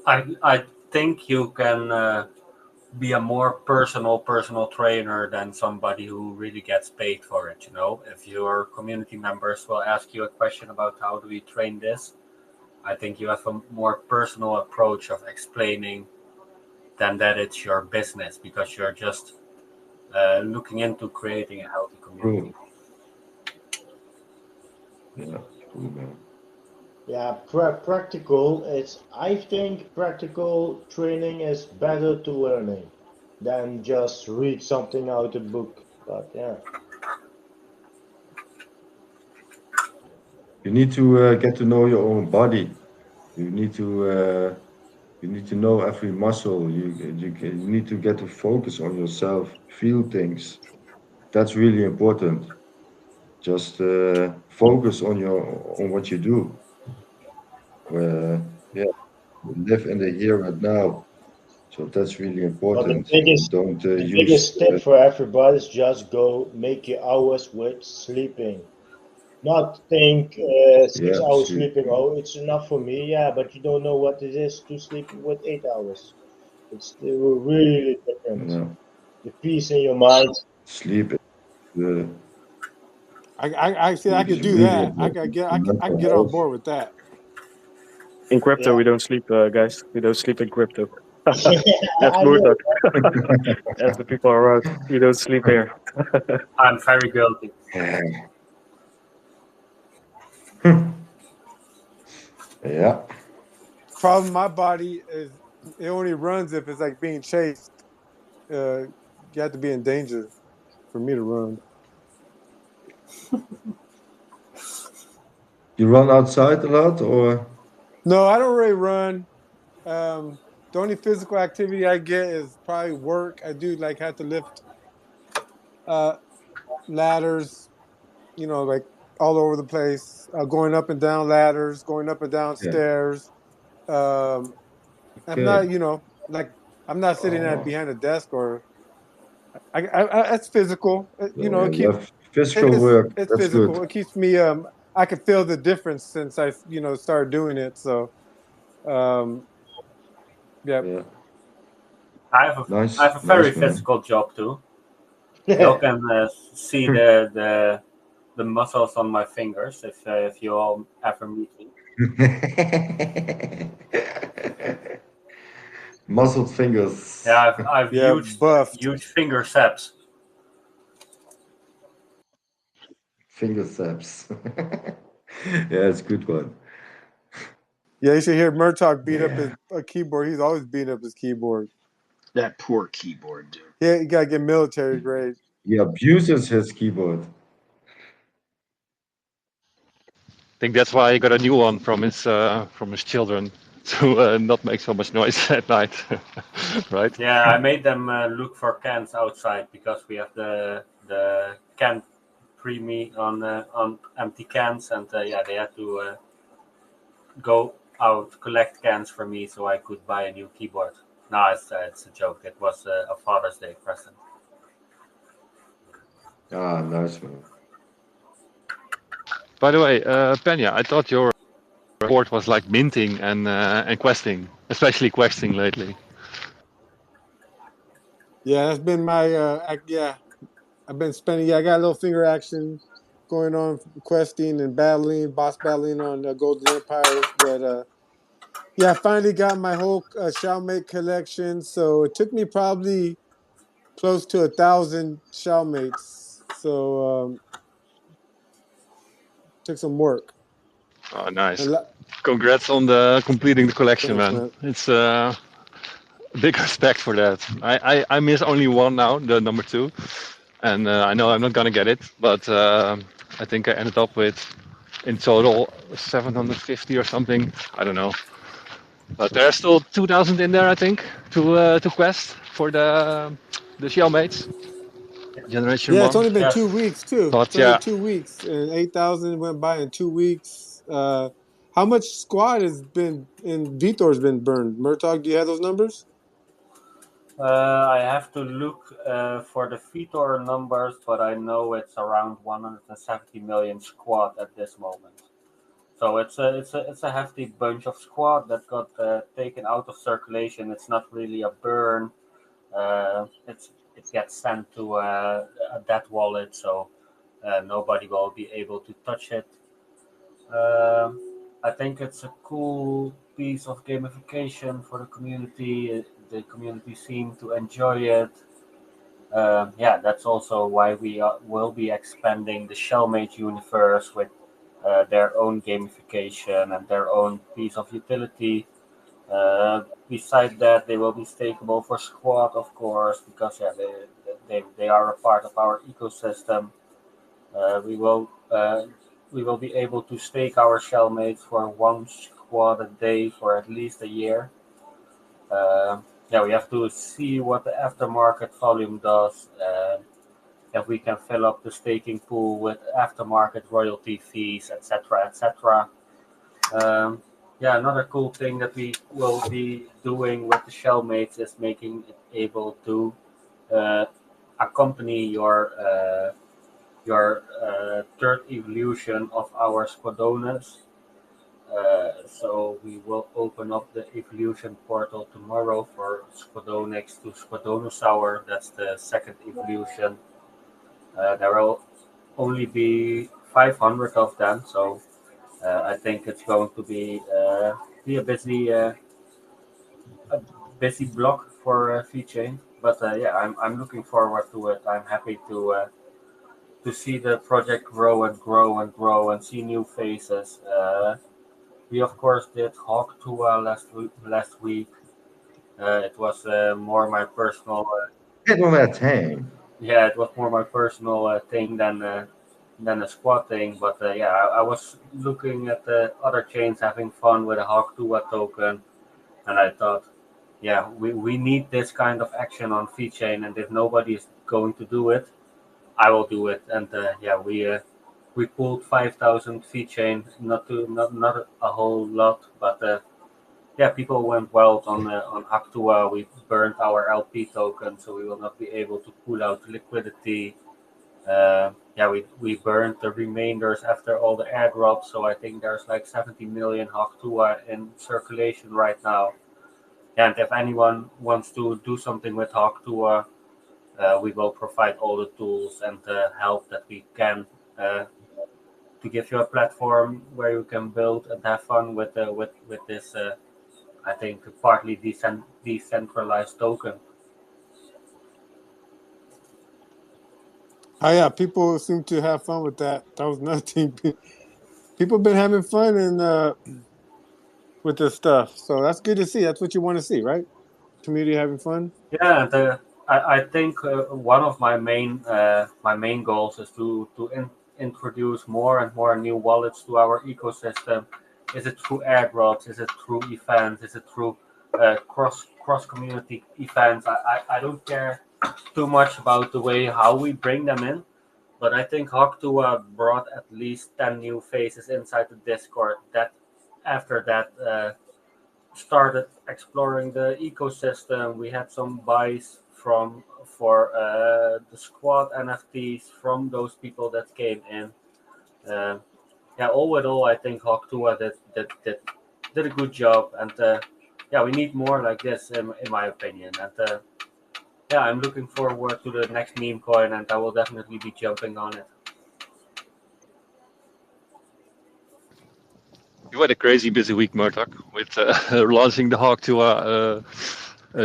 I think you can be a more personal trainer than somebody who really gets paid for it. You know, if your community members will ask you a question about how do we train this, I think you have a more personal approach of explaining than that it's your business, because you're just looking into creating a healthy community. Yeah, true, man. Yeah, practical. I think practical training is better to learning than just read something out a book. But yeah, You need to get to know your own body. You need to know every muscle. You need to get to focus on yourself, feel things. That's really important. Just focus on what you do. Yeah, live in the here and now. So that's really but important. And don't the use biggest tip for everybody is just go make your hours with sleeping. Not think 6 hours sleep. sleeping. Oh, it's enough for me. Yeah, but you don't know what it is to sleep with 8 hours. It's really different. Yeah, The peace in your mind. sleep. Uh, I see. I Sleep could is do really that. I important could get. for I mental can get on health. board with that. In crypto, Yeah, we don't sleep, guys. We don't sleep in crypto. That's I know. Moortak. As the people around, we don't sleep here. I'm very guilty. Yeah, Problem, my body is it only runs if it's like being chased. You have to be in danger for me to run. you run outside a lot, or No, I don't really run. The only physical activity I get is probably work. I do like have to lift ladders, you know, like all over the place, going up and down ladders, going up and down yeah? stairs. I'm Okay. not, you know, like I'm not sitting at behind a desk or it's physical. You So know, yeah, it you keeps have physical work. it's That's good. physical. It keeps me. I can feel the difference since I, you know, started doing it. So, yeah. Yeah, I have a very nice man. physical job too. You can see the muscles on my fingers if you all ever meet me. Muscled fingers. Yeah, I've Yeah, buffed. huge finger saps. Finger saps. Yeah, it's a good one. Yeah, you should hear Murtaugh beat up his Yeah. keyboard. He's always beating up his keyboard. That poor keyboard, dude. Yeah, you gotta get military grade. He abuses his keyboard. I think that's why he got a new one from his children. to not make so much noise at night, right? Yeah, I made them look for cans outside because we have the can pre-me on empty cans, and yeah, they had to go out collect cans for me so I could buy a new keyboard. No, it's a joke. It was a Father's Day present. Ah, nice man. By the way, Pena, I thought your report was like minting and questing, especially questing lately. Yeah, that's been my yeah. I've been spending. Yeah, I got a little finger action going on, questing and battling, boss battling on Golden Empires. But yeah, I finally got my whole Shellmate collection. So it took me probably close to 1,000 Shellmates. So took some work. Oh, nice. And Congrats on the completing the collection, thanks, man. man. It's big respect for that. I miss only one now, the number 2, and I know I'm not gonna get it, but I think I ended up with in total 750 or something. I don't know, but there's still 2,000 in there, I think, to quest for the shellmates generation Yeah, it's 1. only been 2 weeks Yes. too. It's But only yeah, 2 weeks, and 8,000 went by in 2 weeks. How much squad has been in Vitor's been burned? Murtog, do you have those numbers? I have to look for the Vitor numbers, but I know it's around 170 million squad at this moment. So it's a hefty bunch of squad that got taken out of circulation. It's not really a burn. It gets sent to a dead wallet, so nobody will be able to touch it. I think it's a cool piece of gamification for the community. The community seem to enjoy it. Yeah, that's also why we will be expanding the Shellmate universe with their own gamification and their own piece of utility. Besides that, they will be stakeable for Squad, of course, because yeah, they are a part of our ecosystem. Uh, we will uh, we will be able to stake our shellmates for one squad a day for at least a year. Uh, yeah, we have to see what the aftermarket volume does. If we can fill up the staking pool with aftermarket royalty fees, etc., etc. Um, yeah, another cool thing that we will be doing with the shellmates is making it able to uh, accompany your third evolution of our Squadones. So we will open up the evolution portal tomorrow for Squadonix to Squadonosaur. That's the second evolution. There will only be 500 of them, so I think it's going to be a busy block for VeChain. But yeah, I'm looking forward to it. I'm happy to see the project grow and grow and grow and see new faces. We of course did Hawk Tua last week. It was more my personal. Get on that tank. Yeah, it was more my personal thing than a squad thing. But yeah, I was looking at the other chains having fun with a Hawk Tua token, and I thought, yeah, we need this kind of action on VeChain, and if nobody is going to do it, I will do it. And yeah, we pulled 5,000 VeChain, not a whole lot, but yeah, people went wild on Actua. We burned our LP token, so we will not be able to pull out liquidity. Yeah, we burned the remainders after all the airdrops, so I think there's like 70 million Haktua in circulation right now. And if anyone wants to do something with Haktua, we will provide all the tools and the help that we can to give you a platform where you can build and have fun with this. I think partly decentralized token. Oh yeah, people seem to have fun with that. That was another thing. People have been having fun and with this stuff, so that's good to see. That's what you want to see, right? Community having fun. Yeah, I think one of my main goals is to introduce more and more new wallets to our ecosystem, Is it through airdrops? Is it through events? Is it through cross community events? I don't care too much about the way how we bring them in, but I think Hawk2 brought at least 10 new faces inside the Discord that after that started exploring the ecosystem. We had some buys for the squad NFTs from those people that came in. Yeah, all in all, I think Hawk2 did a good job, and yeah, we need more like this in my opinion. And yeah, I'm looking forward to the next meme coin, and I will definitely be jumping on it. You had a crazy busy week, Murdoch, with launching the Hawk2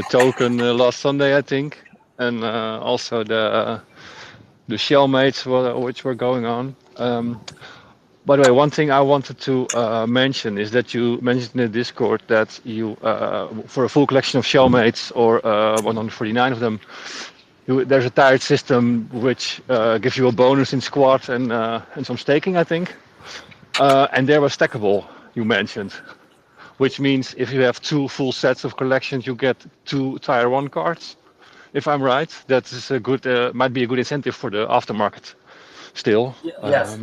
token last Sunday, I think, and also the shellmates which were going on. By the way, one thing I wanted to mention is that you mentioned in the Discord that you, for a full collection of shellmates or 149 of them, there's a tiered system which gives you a bonus in squad and some staking, I think. And they were stackable, you mentioned, which means if you have 2 full sets of collections, you get 2 tier 1 cards. If I'm right, that is a good, might be a good incentive for the aftermarket. Still, Yes.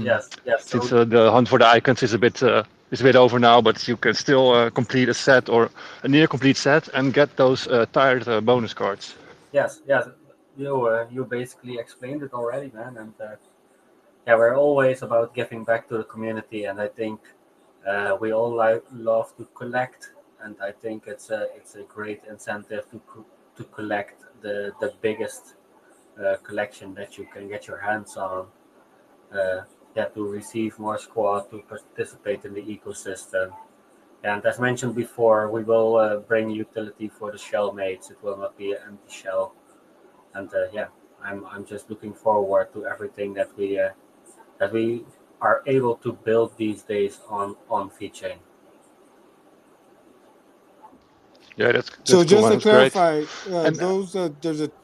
since So the hunt for the icons is a bit over now, but you can still complete a set or a near complete set and get those tiered bonus cards. yes, you basically explained it already, man. And yeah, we're always about giving back to the community, and I think we all love to collect, and I think it's a great incentive to collect the biggest collection that you can get your hands on. Yeah, to receive more squad, to participate in the ecosystem. And as mentioned before, we will bring utility for the shell mates. It will not be an empty shell. And yeah, I'm just looking forward to everything that we are able to build these days on VeChain. Yeah, that's So cool, just man. to That's great. clarify, And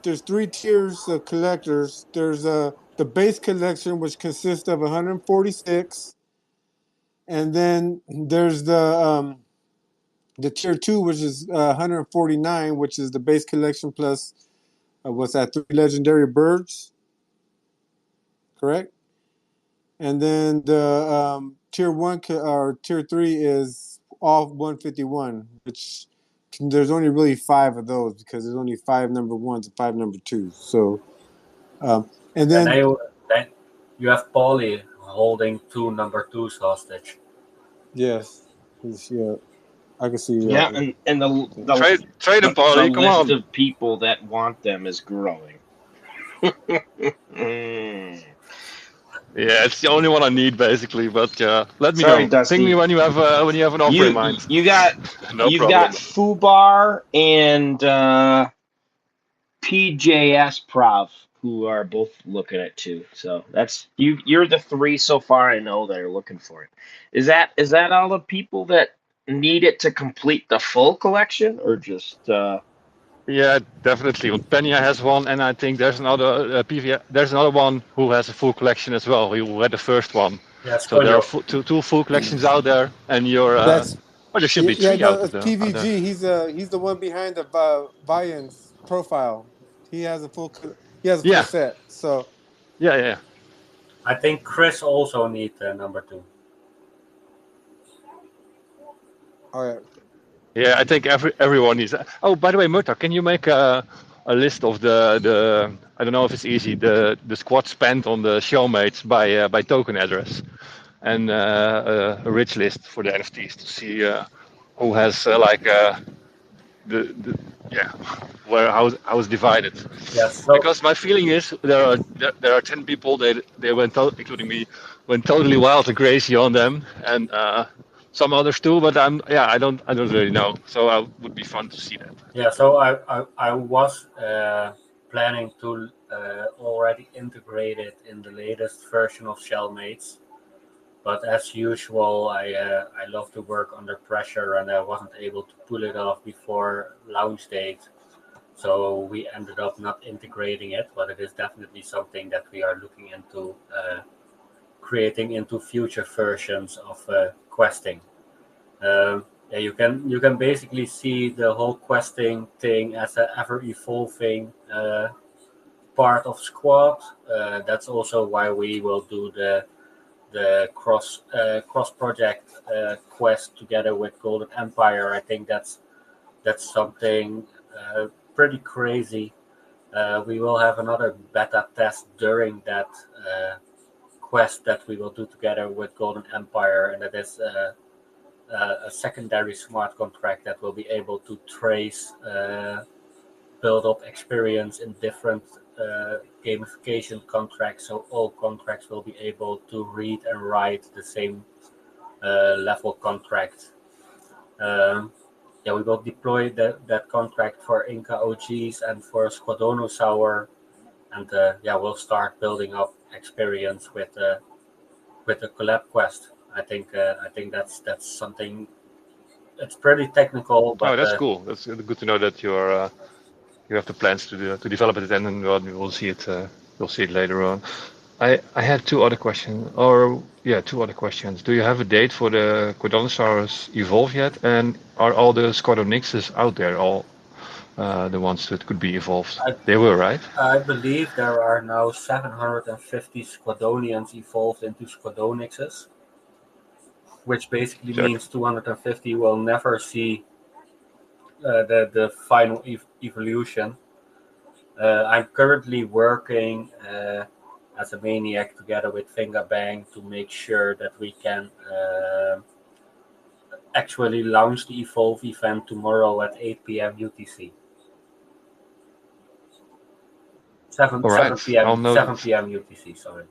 there's 3 tiers of collectors. There's the base collection, which consists of 146, and then there's the tier 2, which is 149, which is the base collection plus what's that? 3 legendary birds, correct? And then the tier 1 or tier 3 is all 151, which there's only really 5 of those because there's only 5 number 1s and 5 number 2s. So, and And then then you have Paulie holding 2 number 2s hostage. yes, yeah, I can see Yeah, that. and trade them, the Paulie. Come list on. of people that want them is growing. Yeah, it's the only one I need basically. But let me Sorry, know. Ping me Dusty. when you have an offer in mind. You got No you've problem. got Fubar and PJS Prov who are both looking at 2. So that's you're the 3 so far I know that are looking for it. Is that all the people that need it to complete the full collection or just Yeah, definitely. Penya has one, and I think there's another There's another one who has a full collection as well. Who had the first one. Yes, So there are Konyo. two full collections out there, and you're. That's Well, there should be 3 no, out of it's the. PVG. He's the one behind the Vian's profile. He has a full Yeah, set. So yeah. I think Chris also needs number 2. all right. Yeah, I think everyone needs. Oh, by the way, Murta, can you make a list of the I don't know if it's easy the squad spent on the showmates by token address, and a rich list for the NFTs to see who has the yeah where how it's divided. Yes, so Because my feeling is there are 10 people they went including me went totally wild and crazy on them, and some others too, but I don't really know, so it would be fun to see that. yeah, so I was planning to already integrate it in the latest version of Shellmates, but as usual, I love to work under pressure, and I wasn't able to pull it off before launch date. So we ended up not integrating it, but it is definitely something that we are looking into creating into future versions of questing. Yeah, you can basically see the whole questing thing as an ever evolving part of Squad. That's also why we will do the cross project quest together with Golden Empire. I think that's something pretty crazy. We will have another beta test during that quest that we will do together with Golden Empire, and that is a secondary smart contract that will be able to trace build up experience in different gamification contracts. So all contracts will be able to read and write the same level contract. Yeah, we will deploy that contract for Inca OGs and for Squadonosaur, and yeah, we'll start building up experience with the collab quest. I think that's something. It's pretty technical, Oh, but that's cool. That's good to know that you have the plans to develop it, and then we'll see it. We'll see it later on. I had two other questions, or yeah, two other questions. Do you have a date for the Quadonsaurus Evolve yet? And are all the Squadonixes out there? All the ones that could be evolved? I They were, right? I believe there are now 750 Squadonians evolved into Squadonixes, which basically Check. means 250 will never see the final evolution. I'm currently working as a maniac together with Fingerbang to make sure that we can actually launch the Evolve event tomorrow at 8 p.m. UTC. 7, All 7 right. I'll p.m. note 7 it. p.m. UTC. Sorry.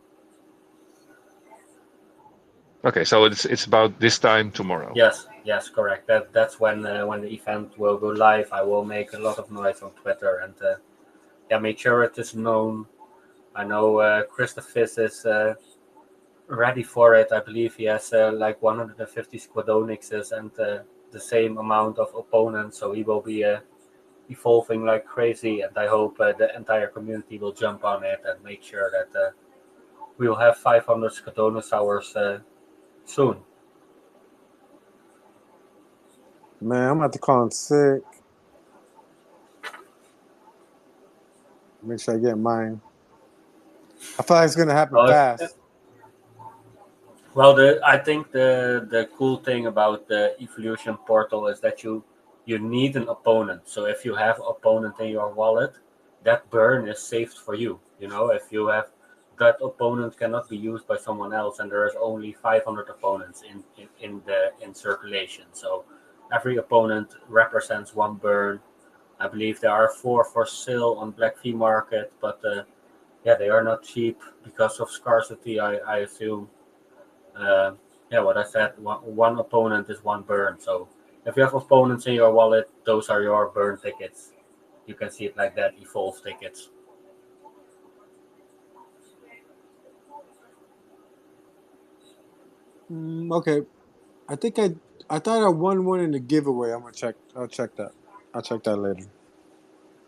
Okay, so it's about this time tomorrow. Yes, correct. That's when the event will go live. I will make a lot of noise on Twitter and yeah, make sure it is known. I know Christopher is ready for it. I believe he has like 150 Squadonixes and the same amount of opponents, so he will be evolving like crazy. And I hope the entire community will jump on it and make sure that we will have 500 Squadonsaurs soon. Man, I'm about to call him sick. Make sure I get mine. I feel like it's gonna happen fast. Well, I think the cool thing about the evolution portal is that you need an opponent. So if you have opponent in your wallet, that burn is saved for you. You know, if you have that opponent cannot be used by someone else, and there is only 500 opponents in circulation. So every opponent represents one burn. I believe there are 4 for sale on Black Fee Market, but yeah, they are not cheap because of scarcity. I assume. Yeah, what I said, one opponent is one burn. So if you have opponents in your wallet, those are your burn tickets. You can see it like that, evolve tickets. Okay, I think I thought I won one in the giveaway. I'm gonna check. I'll check that. I'll check that later.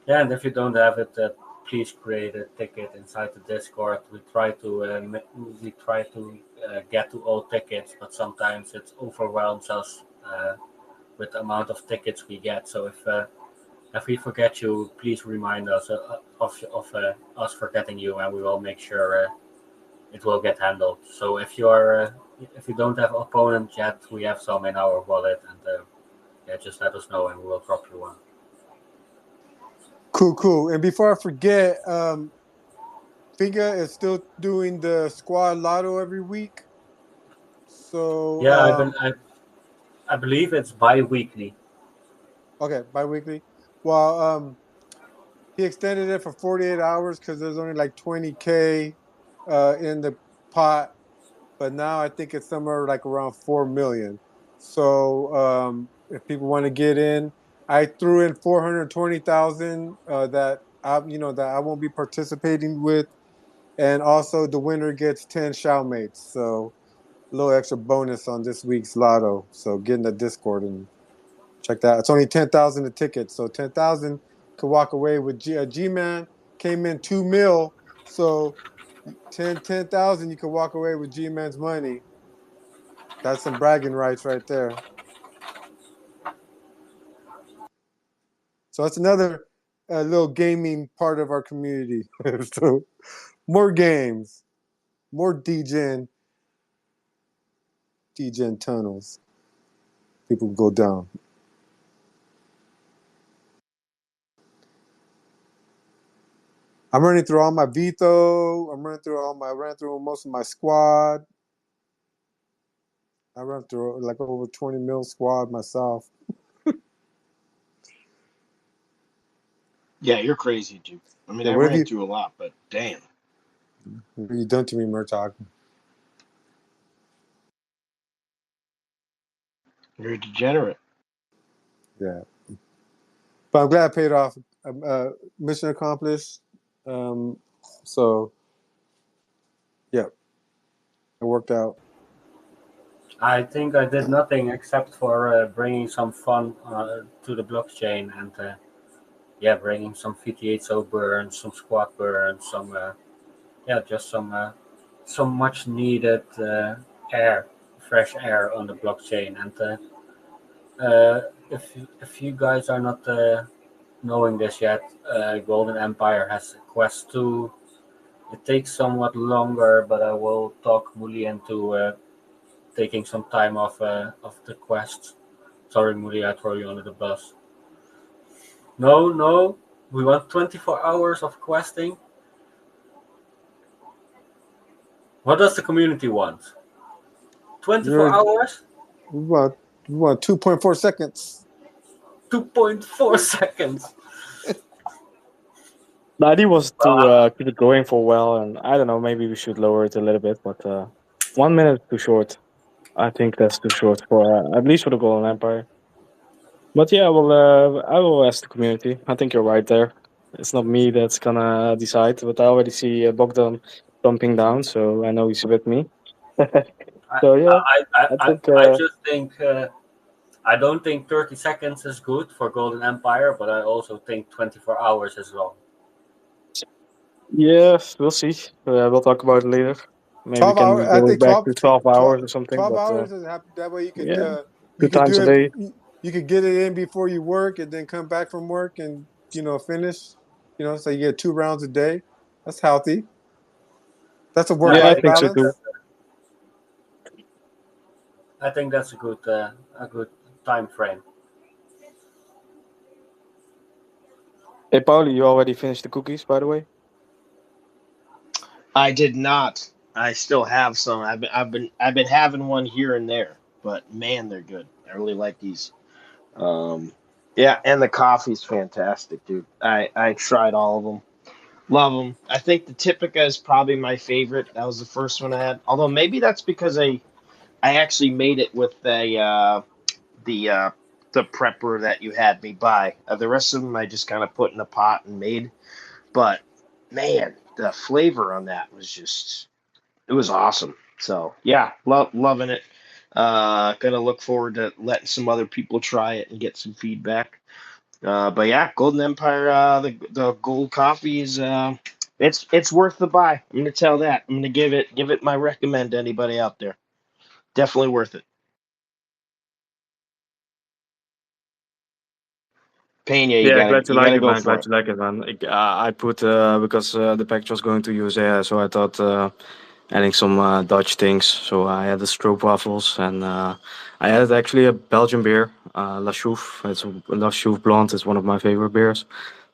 Yeah, and if you don't have it, please create a ticket inside the Discord. We try to get to all tickets, but sometimes it overwhelms us with the amount of tickets we get. So if we forget you, please remind us of us forgetting you, and we will make sure it will get handled. So if you don't have opponent yet, we have some in our wallet, and yeah, just let us know, and we will drop you one. Cool. And before I forget, Finga is still doing the squad lotto every week. So Yeah, I believe it's bi-weekly. okay, bi-weekly. Well, he extended it for 48 hours because there's only like 20K in the pot, but now I think it's somewhere like around 4 million. So if people want to get in, I threw in 420,000 that I won't be participating with, and also the winner gets 10 showmates. So a little extra bonus on this week's lotto. So get in the Discord and check that out. It's only 10,000 a ticket, so 10,000 could walk away with G-Man came in 2 mil, so 10,000 you could walk away with G-Man's money. That's some bragging rights right there. So that's another little gaming part of our community. So more games, more degen tunnels. People go down. I'm running through all my Vito. I ran through most of my squad. I ran through like over 20 mil squad myself. Yeah, you're crazy, dude. I mean, Yeah, I what have ran through a lot, but damn. you done to me, Murtaugh? You're a degenerate. Yeah. But I'm glad I paid off. Mission accomplished. So, yeah, it worked out. I think I did nothing except for bringing some fun to the blockchain and bringing some VT8 burns, some squad burns, some just some much needed fresh air on the blockchain. And if you guys are not knowing this yet, Golden Empire has Quest 2. It takes somewhat longer, but I will talk Muli into taking some time off the quest. Sorry, Muli, I throw you under the bus. No, we want 24 hours of questing. What does the community want? 24 hours? We want 2.4 seconds. 2.4 seconds. The idea was to keep it going for a while, and I don't know, maybe we should lower it a little bit, but 1 minute is too short. I think that's too short for at least for the Golden Empire. But yeah, I will ask the community. I think you're right there. It's not me that's gonna decide, but I already see Bogdan jumping down, so I know he's with me. So yeah, I think I just think I don't think 30 seconds is good for Golden Empire, but I also think 24 hours is long. yeah, we'll see. We'll talk about it later. Maybe 12 we can hours. I go think back to 12 hours or something. 12 But hours is that way yeah, you 2 could times do a it. day. You could get it in before you work and then come back from work and finish. So you get 2 rounds a day. That's healthy. That's a Yeah, I work-life think so too. balance. I think that's a good time frame. Hey, Pauli, you already finished the cookies, by the way? I did not. I still have some. I've been having one here and there, but man, they're good. I really like these. Yeah, and the coffee's fantastic, dude. I tried all of them. Love them. I think the Typica is probably my favorite. That was the first one I had. Although maybe that's because I actually made it with the prepper that you had me buy. The rest of them I just kind of put in a pot and made. But man, the flavor on that was just it was awesome. So yeah, loving it. Gonna look forward to letting some other people try it and get some feedback. But yeah, Golden Empire, the gold coffee is it's worth the buy. I'm gonna tell that. I'm gonna give it my recommend to anybody out there. Definitely worth it. Pena, Yeah, glad you you like gotta it, go man. for Glad it. you like it, man. I put because the package was going to USA, so I thought adding some Dutch things. So I had the stroop waffles, and I added actually a Belgian beer, La Chouffe. It's La Chouffe Blonde. It's one of my favorite beers.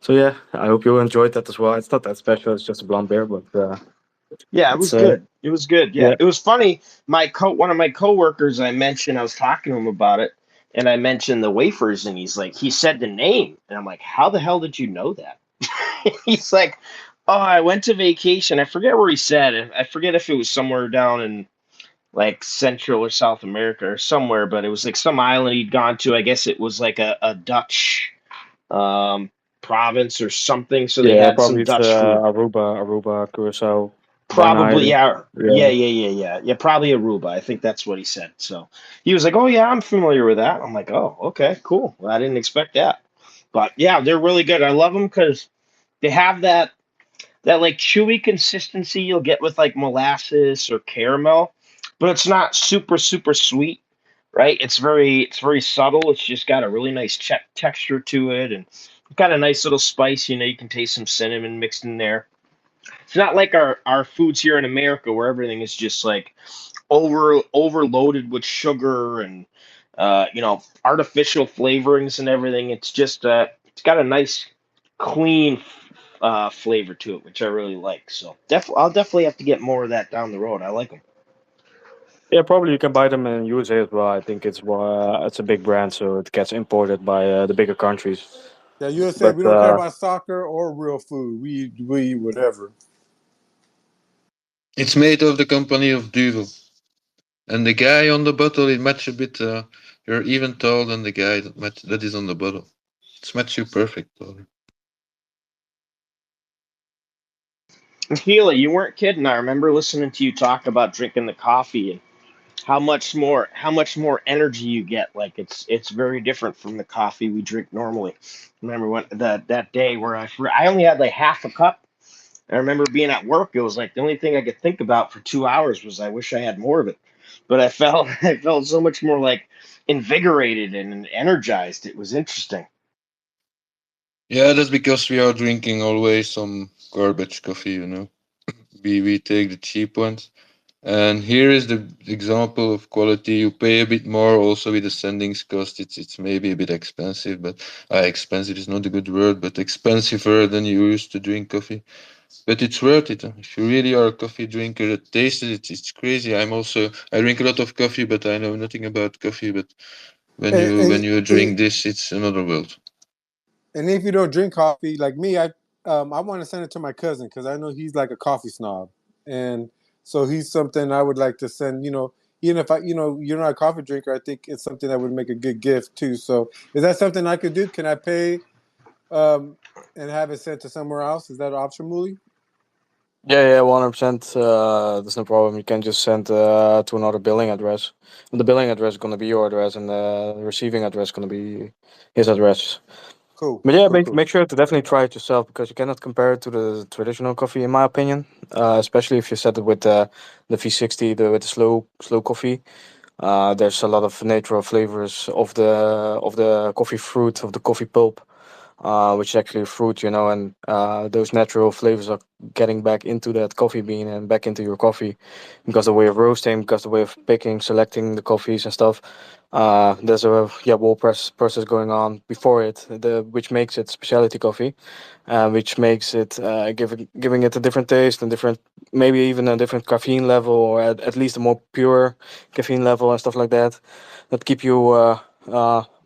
So yeah, I hope you enjoyed that as well. It's not that special. It's just a blonde beer, but Yeah, it it's was good. It was good. Yeah, yeah. it was funny. One of my coworkers, I was talking to him about it, and I mentioned the wafers, and he said the name, and I'm like, how the hell did you know that? He's like, oh, I went to vacation. I forget where he said. I forget if it was somewhere down in like Central or South America or somewhere, but it was like some island he'd gone to. I guess it was like a Dutch um, province or something. So they Yeah, had probably some it's Dutch food. Aruba, Curacao, Bonaire Probably, Island. yeah, Yeah. yeah. Probably Aruba. I think that's what he said. So he was like, "Oh yeah, I'm familiar with that." I'm like, "Oh, okay, cool. Well, I didn't expect that." But yeah, they're really good. I love them because they have that like chewy consistency you'll get with like molasses or caramel, but it's not super sweet, right? It's very subtle. It's just got a really nice texture to it, and Got a nice little spice. You can taste some cinnamon mixed in there. It's not like our foods here in America where everything is just like overloaded with sugar and artificial flavorings and everything. It's just it's got a nice clean flavor to it, which I really like. So I'll definitely have to get more of that down the road. I like them. Yeah, probably you can buy them in USA as well. I think it's a big brand, so it gets imported by the bigger countries. Yeah, you said But we don't care about soccer or real food. We eat whatever. It's made of the company of Duvel. And the guy on the bottle, it match a bit. You're even taller than the guy that is on the bottle. It's match you perfect, Tori. Sheila, you weren't kidding. I remember listening to you talk about drinking the coffee and how much more energy you get. Like it's very different from the coffee we drink normally. Remember when that day where I only had like half a cup. I remember being at work. It was like the only thing I could think about for 2 hours was I wish I had more of it. But I felt I felt so much more like invigorated and energized. It was interesting. Yeah, that's because we are drinking always some garbage coffee. We take the cheap ones. And here is the example of quality. You pay a bit more also with the sendings cost. It's maybe a bit expensive, but expensive is not a good word, but expensiver than you used to drink coffee. But it's worth it. If you really are a coffee drinker that tastes it, it's crazy. I drink a lot of coffee, but I know nothing about coffee. But when And, you and, when you and drink this, it's another world. and if you don't drink coffee, like me, I want to send it to my cousin because I know he's like a coffee snob, and so he's something I would like to send. Even if you're not a coffee drinker, I think it's something that would make a good gift too. So is that something I could do? Can I pay and have it sent to somewhere else? Is that an option, Muli? yeah, 100%. There's no problem. You can just send to another billing address. The billing address is gonna be your address, and the receiving address is gonna be his address. Cool, But yeah, cool, make cool. make sure to definitely try it yourself because you cannot compare it to the traditional coffee, in my opinion. Especially if you set it with the V60, with the slow coffee. There's a lot of natural flavors of the coffee fruit, of the coffee pulp, which is actually fruit, and those natural flavors are getting back into that coffee bean and back into your coffee because the way of roasting, because the way of picking, selecting the coffees and stuff. There's a whole process going on before it, which makes it specialty coffee, which makes it giving it a different taste and different, maybe even a different caffeine level, or at least a more pure caffeine level and stuff like that, that keep you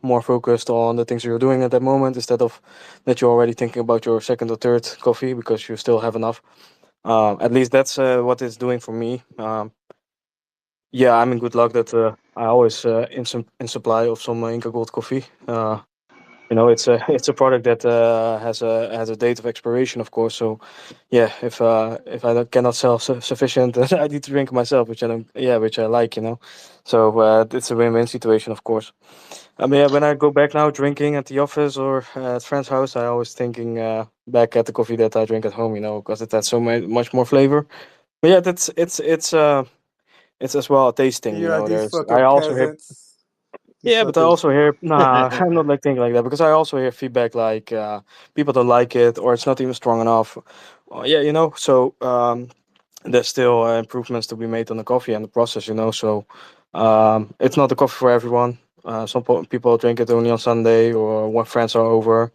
more focused on the things you're doing at that moment instead of that you're already thinking about your second or third coffee because you still have enough. At least that's what it's doing for me. Yeah, I'm in good luck that I always in supply of some Inca Gold coffee. It's a it's a product that has a date of expiration, of course. So, yeah, if I cannot sell sufficient, then I need to drink myself, which I don't, yeah, which I like. So it's a win-win situation, of course. I mean, yeah, when I go back now drinking at the office or at friend's house, I always thinking back at the coffee that I drink at home, because it has so much more flavor. But yeah, it's as well a tasting. You're like these There's I fucking also hear. peasants. These Yeah, but I fucking. also hear nah, I'm not like thinking like that because I also hear feedback like people don't like it or it's not even strong enough. Yeah, so there's still improvements to be made on the coffee and the process, so it's not the coffee for everyone. Some people drink it only on Sunday or when friends are over.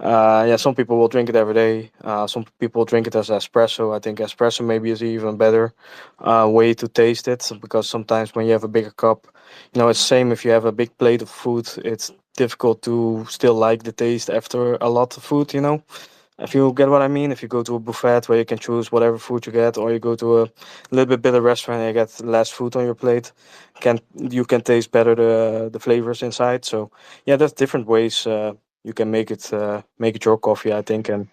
Yeah, some people will drink it every day. Some people drink it as espresso. I think espresso maybe is even better way to taste it because sometimes when you have a bigger cup, it's the same if you have a big plate of food. It's difficult to still like the taste after a lot of food. If you get what I mean, if you go to a buffet where you can choose whatever food you get, or you go to a little bit better restaurant and you get less food on your plate, you can taste better the flavors inside. So yeah, there's different ways you can make it your coffee, I think. And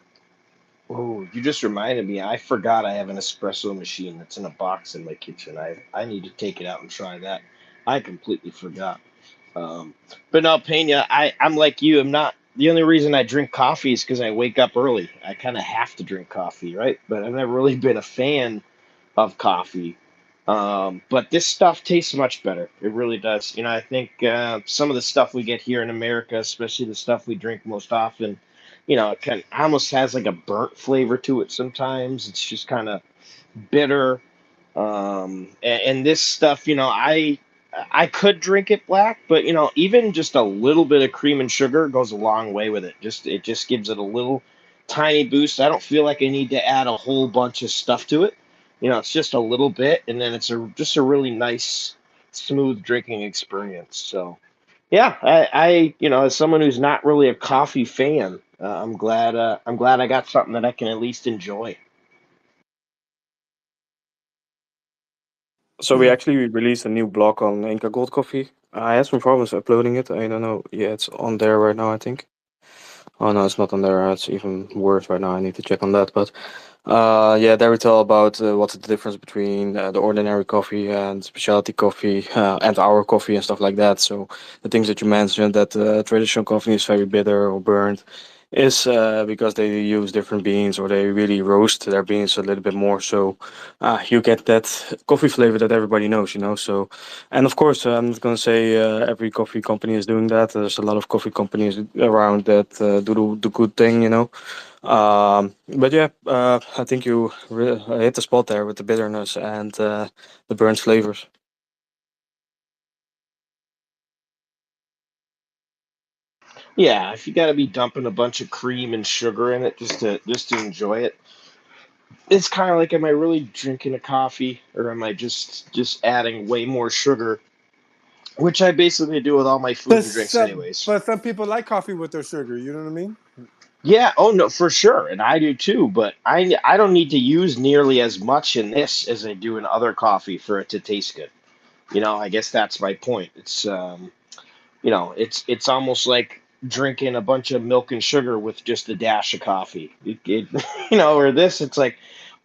Oh, you just reminded me. I forgot I have an espresso machine that's in a box in my kitchen. I need to take it out and try that. I completely forgot. Um, but no, Pena, I'm like you. I'm not the only reason I drink coffee is because I wake up early. I kind of have to drink coffee, right? But I've never really been a fan of coffee. But this stuff tastes much better. It really does. I think some of the stuff we get here in America, especially the stuff we drink most often, it kind almost has like a burnt flavor to it sometimes. It's just kind of bitter. And this stuff, I could drink it black, but even just a little bit of cream and sugar goes a long way with it. It just gives it a little tiny boost. I don't feel like I need to add a whole bunch of stuff to it. It's just a little bit, and then it's just a really nice, smooth drinking experience. So, yeah, as someone who's not really a coffee fan, I'm glad. I'm glad I got something that I can at least enjoy. So we actually released a new blog on Inca Gold Coffee. I had some problems uploading it. I don't know. Yeah, it's on there right now, I think. Oh no, it's not on there. It's even worse right now. I need to check on that. But yeah, there we tell about what's the difference between the ordinary coffee and specialty coffee and our coffee and stuff like that. So the things that you mentioned, that traditional coffee is very bitter or burnt, is because they use different beans or they really roast their beans a little bit more. So you get that coffee flavor that everybody knows, you know. So, and of course, I'm not gonna say every coffee company is doing that. There's a lot of coffee companies around that do the good thing, you know. But yeah, I think you hit the spot there with the bitterness and the burnt flavors. Yeah, if you got to be dumping a bunch of cream and sugar in it just to enjoy it, it's kind of like, am I really drinking a coffee, or am I just adding way more sugar, which I basically do with all my food But and drinks, some, anyways. but some people like coffee with their sugar. You know what I mean? Yeah, oh no, for sure, and I do too. But I don't need to use nearly as much in this as I do in other coffee for it to taste good. I guess that's my point. It's almost like drinking a bunch of milk and sugar with just a dash of coffee. Or this, it's like,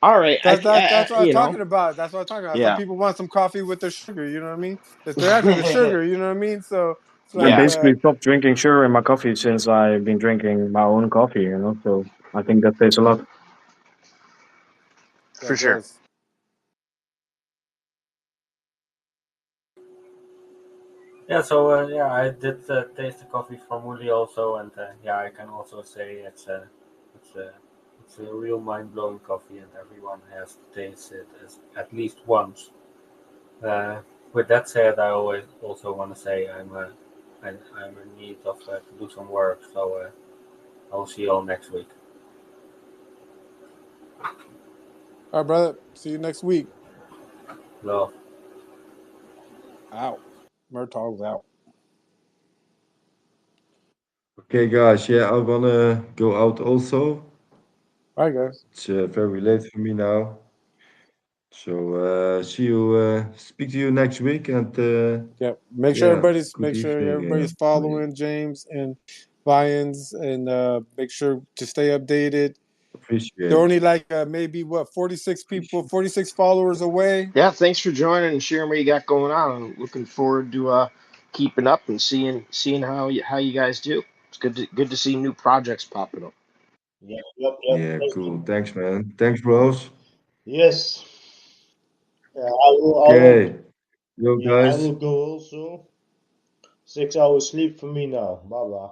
all right, That's what I'm talking about. That's what I'm talking about. Some yeah, people want some coffee with their sugar. You know what I mean? It's after the sugar. You know what I mean? So it's I like, yeah, basically stopped drinking sugar in my coffee since I've been drinking my own coffee, you know. So I think that says a lot. for that sure. does. Yeah, so yeah, I did taste the coffee from Uli also, and yeah, I can also say it's a it's a real mind blowing coffee, and everyone has to taste it at least once. Uh, with that said, I always also want to say I'm in need of to do some work, so I'll see you all next week. All right, brother. See you next week. Love. Out. Murtaugh's out. Okay, guys. Yeah, I wanna go out also. All right, guys. It's very late for me now. So see you. Speak to you next week, and Yeah. yeah, good Make sure evening everybody's for you. following James and Vians, and make sure to stay updated. They're Appreciate it. only like maybe what 46 people, Appreciate 46 followers away. Yeah, thanks for joining and sharing what you got going on. I'm looking forward to keeping up and seeing how you guys do. It's good to see new projects popping up. Yep, yep, it. yep. Yeah, Thank you. cool. Thanks, man. Thanks, bros. Yes. I will. Okay, yo, Yeah, I guys. will go also. 6 hours sleep for me now. Bye bye.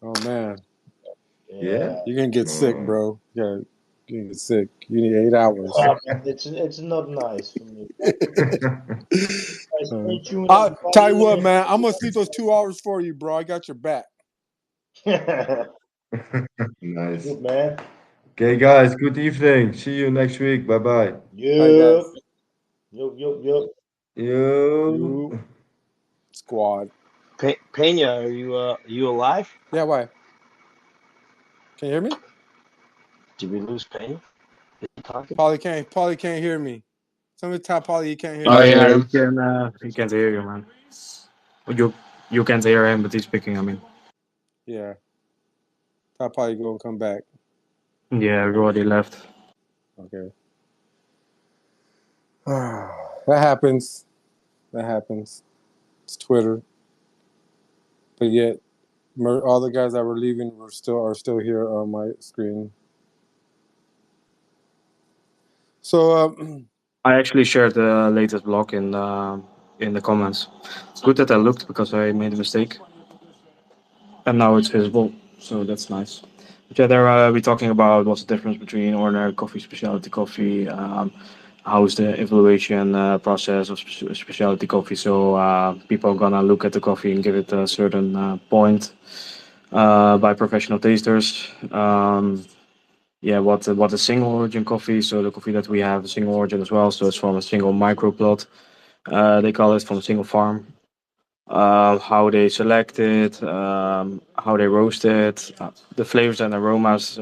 Oh man, Yeah. Yeah. you're gonna get sick, Oh. bro. Yeah, you're gonna get sick. You need 8 hours. But it's not nice for me. Stay tuned, I'll tell you what, everybody. man. I'm gonna sleep those 2 hours for you, bro. I got your back. Nice. Good man. Okay, guys. Good evening. See you next week. Bye bye. All right, Yup. guys. Yup, yup, yup. Yo. You squad. Pena, are you alive? Yeah, why? Can you hear me? Did we lose Pena? Is he talking? Polly can't. Polly can't hear me. Somebody tell Polly he can't hear I me. Yeah, am. he can't hear you, man. You can't hear him, but he's speaking. I mean, Yeah, tell Polly go and come back. yeah, we already left. Okay. That happens. That happens. It's Twitter. But yet, all the guys that were leaving are still here on my screen. So I actually shared the latest blog in the comments. It's good that I looked because I made a mistake, and now it's visible, so that's nice. Yeah, there we're talking about what's the difference between ordinary coffee, specialty coffee. How is the evaluation process of specialty coffee? So people are gonna look at the coffee and give it a certain point by professional tasters. Yeah, what a single origin coffee? So the coffee that we have a single origin as well. So it's from a single micro plot. They call it from a single farm. How they select it, how they roast it, the flavors and aromas.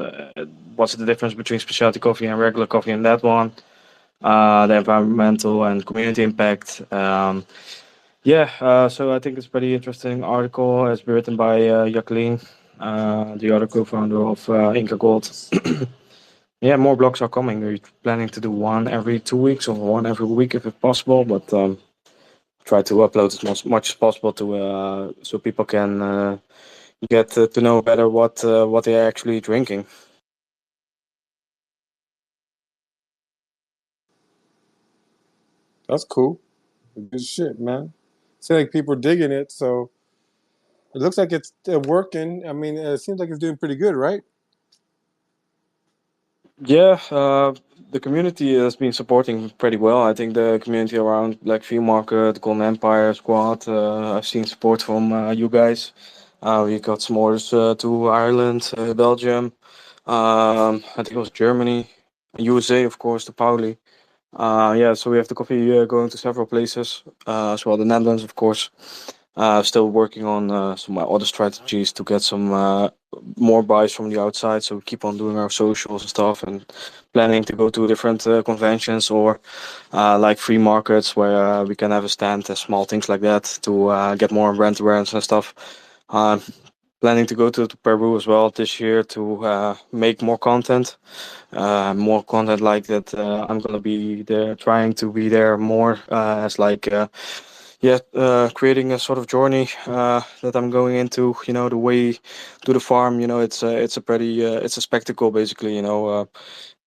What's the difference between specialty coffee and regular coffee in that one? The environmental and community impact. Yeah, so I think it's a pretty interesting article. It's been written by Jacqueline, the other co-founder of Inca Gold. Yeah, more blogs are coming. We're planning to do one every 2 weeks or one every week if it's possible, but try to upload as much as possible to so people can get to know better what they are actually drinking. That's cool. Good shit, man. Seems like people are digging it, so it looks like it's working. I mean, it seems like it's doing pretty good, right? Yeah, the community has been supporting pretty well. I think the community around like Free Market, Golden Empire, Squad, I've seen support from you guys. We got some orders to Ireland, Belgium, I think it was Germany, USA, of course, to Pauli. Yeah, so we have the coffee going to several places, as well the Netherlands, of course. Still working on some other strategies to get some more buys from the outside. So we keep on doing our socials and stuff, and planning to go to different conventions or like free markets where we can have a stand and small things like that to get more brand awareness and stuff. Uh, Planning to go to Peru as well this year to make more content like that. I'm gonna be there, trying to be there more as like yeah, creating a sort of journey that I'm going into. You know, the way to the farm. You know, it's a pretty it's a spectacle basically. You know,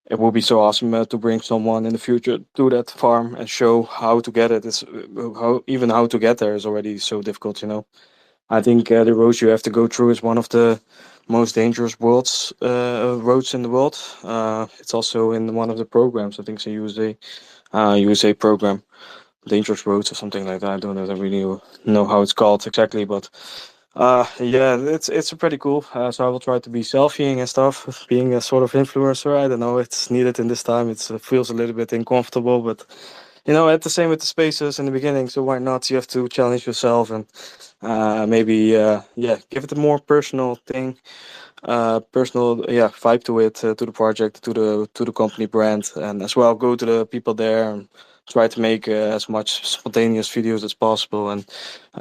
it will be so awesome to bring someone in the future to that farm and show how to get it. It's how to get there is already so difficult. You know, I think the roads you have to go through is one of the most dangerous roads in the world. It's also in one of the programs. I think it's a USA program, Dangerous Roads or something like that. I don't know. I really know how it's called exactly, but yeah, it's pretty cool. So I will try to be selfieing and stuff, being a sort of influencer. I don't know. It's needed in this time. It feels a little bit uncomfortable, but you know, at the same with the spaces in the beginning. So why not? You have to challenge yourself and maybe yeah, give it a more personal thing, personal yeah vibe to it, to the project, to the company brand, and as well go to the people there and try to make as much spontaneous videos as possible, and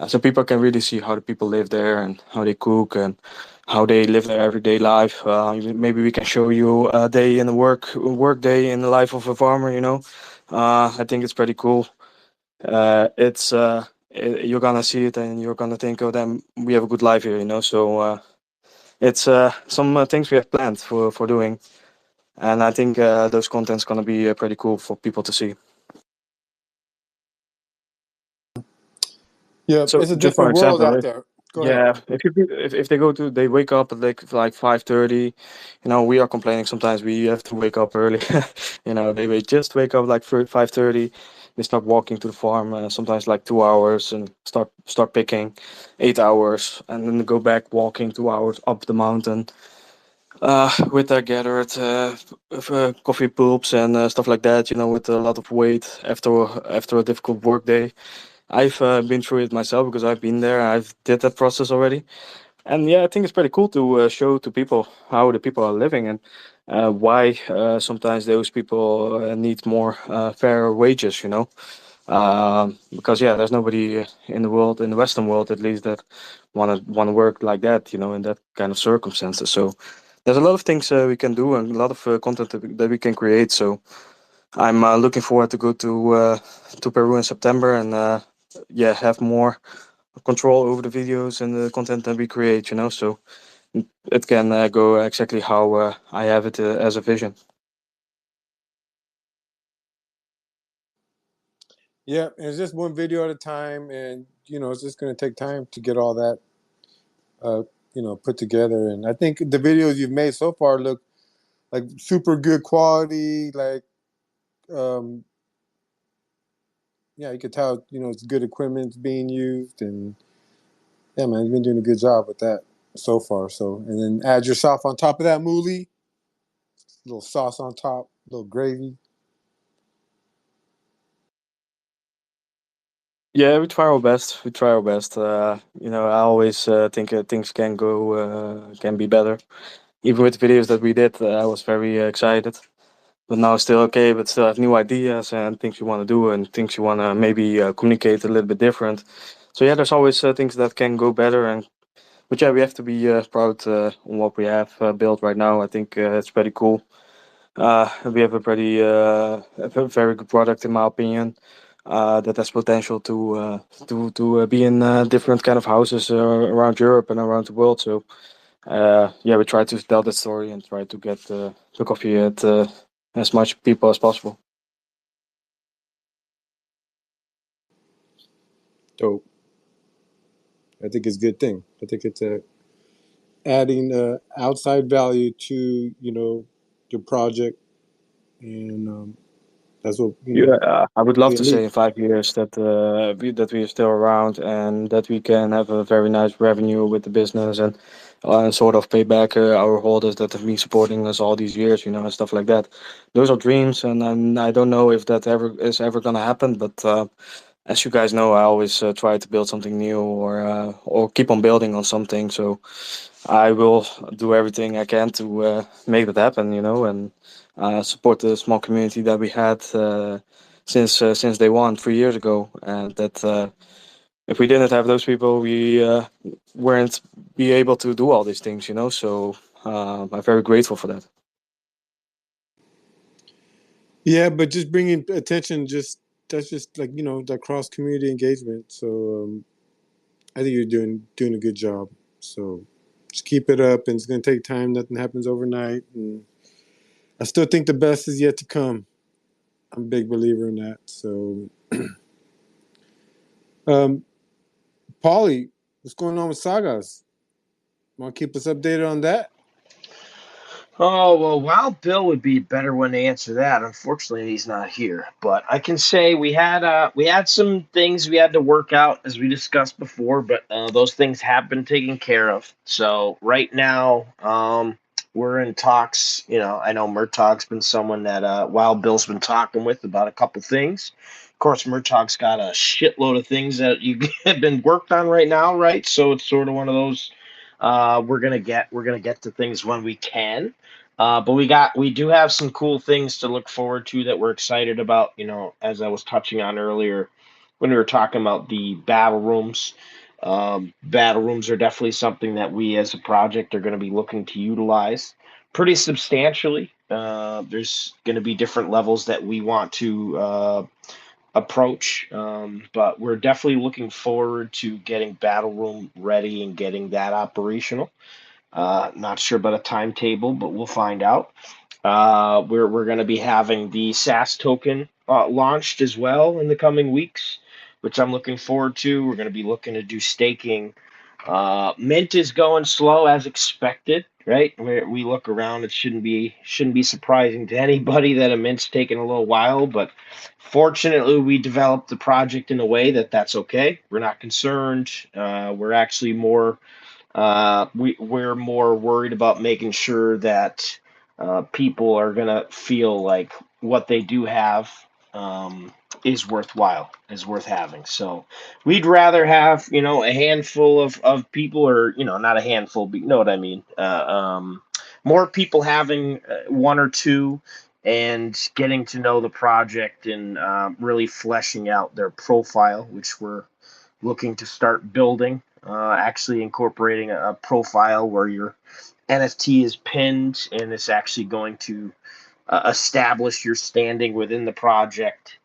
so people can really see how the people live there and how they cook and how they live their everyday life. Maybe we can show you a day in the work day in the life of a farmer. You know, I think it's pretty cool. It's you're gonna see it and you're gonna think, oh, damn, we have a good life here. You know, so. It's some things we have planned for doing, and I think those content's gonna be pretty cool for people to see. Yeah, So it's a just for different world example, out there. Go ahead. yeah, if they go to they wake up at like 5:30, you know, we are complaining sometimes we have to wake up early. You know, just wake up like 5:30. They start walking to the farm, sometimes like 2 hours, and start picking 8 hours, and then go back walking 2 hours up the mountain with their gathered coffee pulps and stuff like that, you know, with a lot of weight after a difficult work day. I've been through it myself because I've been there. I've did that process already, and yeah, I think it's pretty cool to show to people how the people are living and why sometimes those people need more fair wages. You know, because yeah, there's nobody in the world, in the Western world at least, that wanna work like that. You know, in that kind of circumstances. So there's a lot of things we can do and a lot of content that we can create. So I'm looking forward to go to Peru in September and yeah, have more control over the videos and the content that we create. You know, so it can go exactly how I have it as a vision. Yeah, and it's just one video at a time, and you know it's just going to take time to get all that put together. And I think the videos you've made so far look like super good quality. Like, you could tell, it's good equipment being used, and yeah, man, you've been doing a good job with that so far. So, and then add yourself on top of that moolie, little sauce on top, little gravy. Yeah, we try our best. We try our best. I always think things can be better. Even with the videos that we did, I was very excited. But now still okay, but still have new ideas and things you want to do and things you want to maybe communicate a little bit different. So yeah, there's always things that can go better. But yeah, we have to be proud on what we have built right now. I think it's pretty cool. We have a very good product in my opinion. That has potential to be in different kind of houses around Europe and around the world. So yeah, we try to tell the story and try to get the coffee at as much people as possible. Dope. I think it's a good thing. I think it's adding outside value to your project, and that's what Yeah, I would love we to say need. in 5 years that we are still around and that we can have a very nice revenue with the business and sort of pay back our holders that have been supporting us all these years, and stuff like that. Those are dreams, and I don't know if that ever gonna happen. But as you guys know, I always try to build something new or keep on building on something. So I will do everything I can to make that happen, and support the small community that we had since day one 3 years ago, and that if we didn't have those people, we weren't be able to do all these things, So I'm very grateful for that. Yeah, but just bringing attention, that's just like that cross community engagement. So I think you're doing a good job. So just keep it up, and it's gonna take time. Nothing happens overnight, and I still think the best is yet to come. I'm a big believer in that. So, Paulie, what's going on with Sagas? Want to keep us updated on that? Oh, well, Wild Bill would be a better one to answer that. Unfortunately, he's not here. But I can say we had some things we had to work out as we discussed before, but those things have been taken care of. So right now, we're in talks. I know Murtaugh's been someone that Wild Bill's been talking with about a couple things. Of course, Murtaugh's got a shitload of things that you have been worked on right now, right? So it's sort of one of those. We're gonna get to things when we can. But we do have some cool things to look forward to that we're excited about. As I was touching on earlier when we were talking about the battle rooms. Battle rooms are definitely something that we as a project are going to be looking to utilize pretty substantially. There's going to be different levels that we want to approach, but we're definitely looking forward to getting battle room ready and getting that operational. Not sure about a timetable, but we'll find out. We're going to be having the SAS token launched as well in the coming weeks, which I'm looking forward to. We're going to be looking to do staking. Mint is going slow as expected, right? We look around, it shouldn't be surprising to anybody that a mint's taking a little while, but fortunately, we developed the project in a way that's okay. We're not concerned. We're actually more we're more worried about making sure that people are gonna feel like what they do have um, is worthwhile, is worth having. So we'd rather have a handful of people, or not a handful, but you know what I mean. More people having one or two. And getting to know the project and really fleshing out their profile, which we're looking to start building, actually incorporating a profile where your NFT is pinned and it's actually going to establish your standing within the project.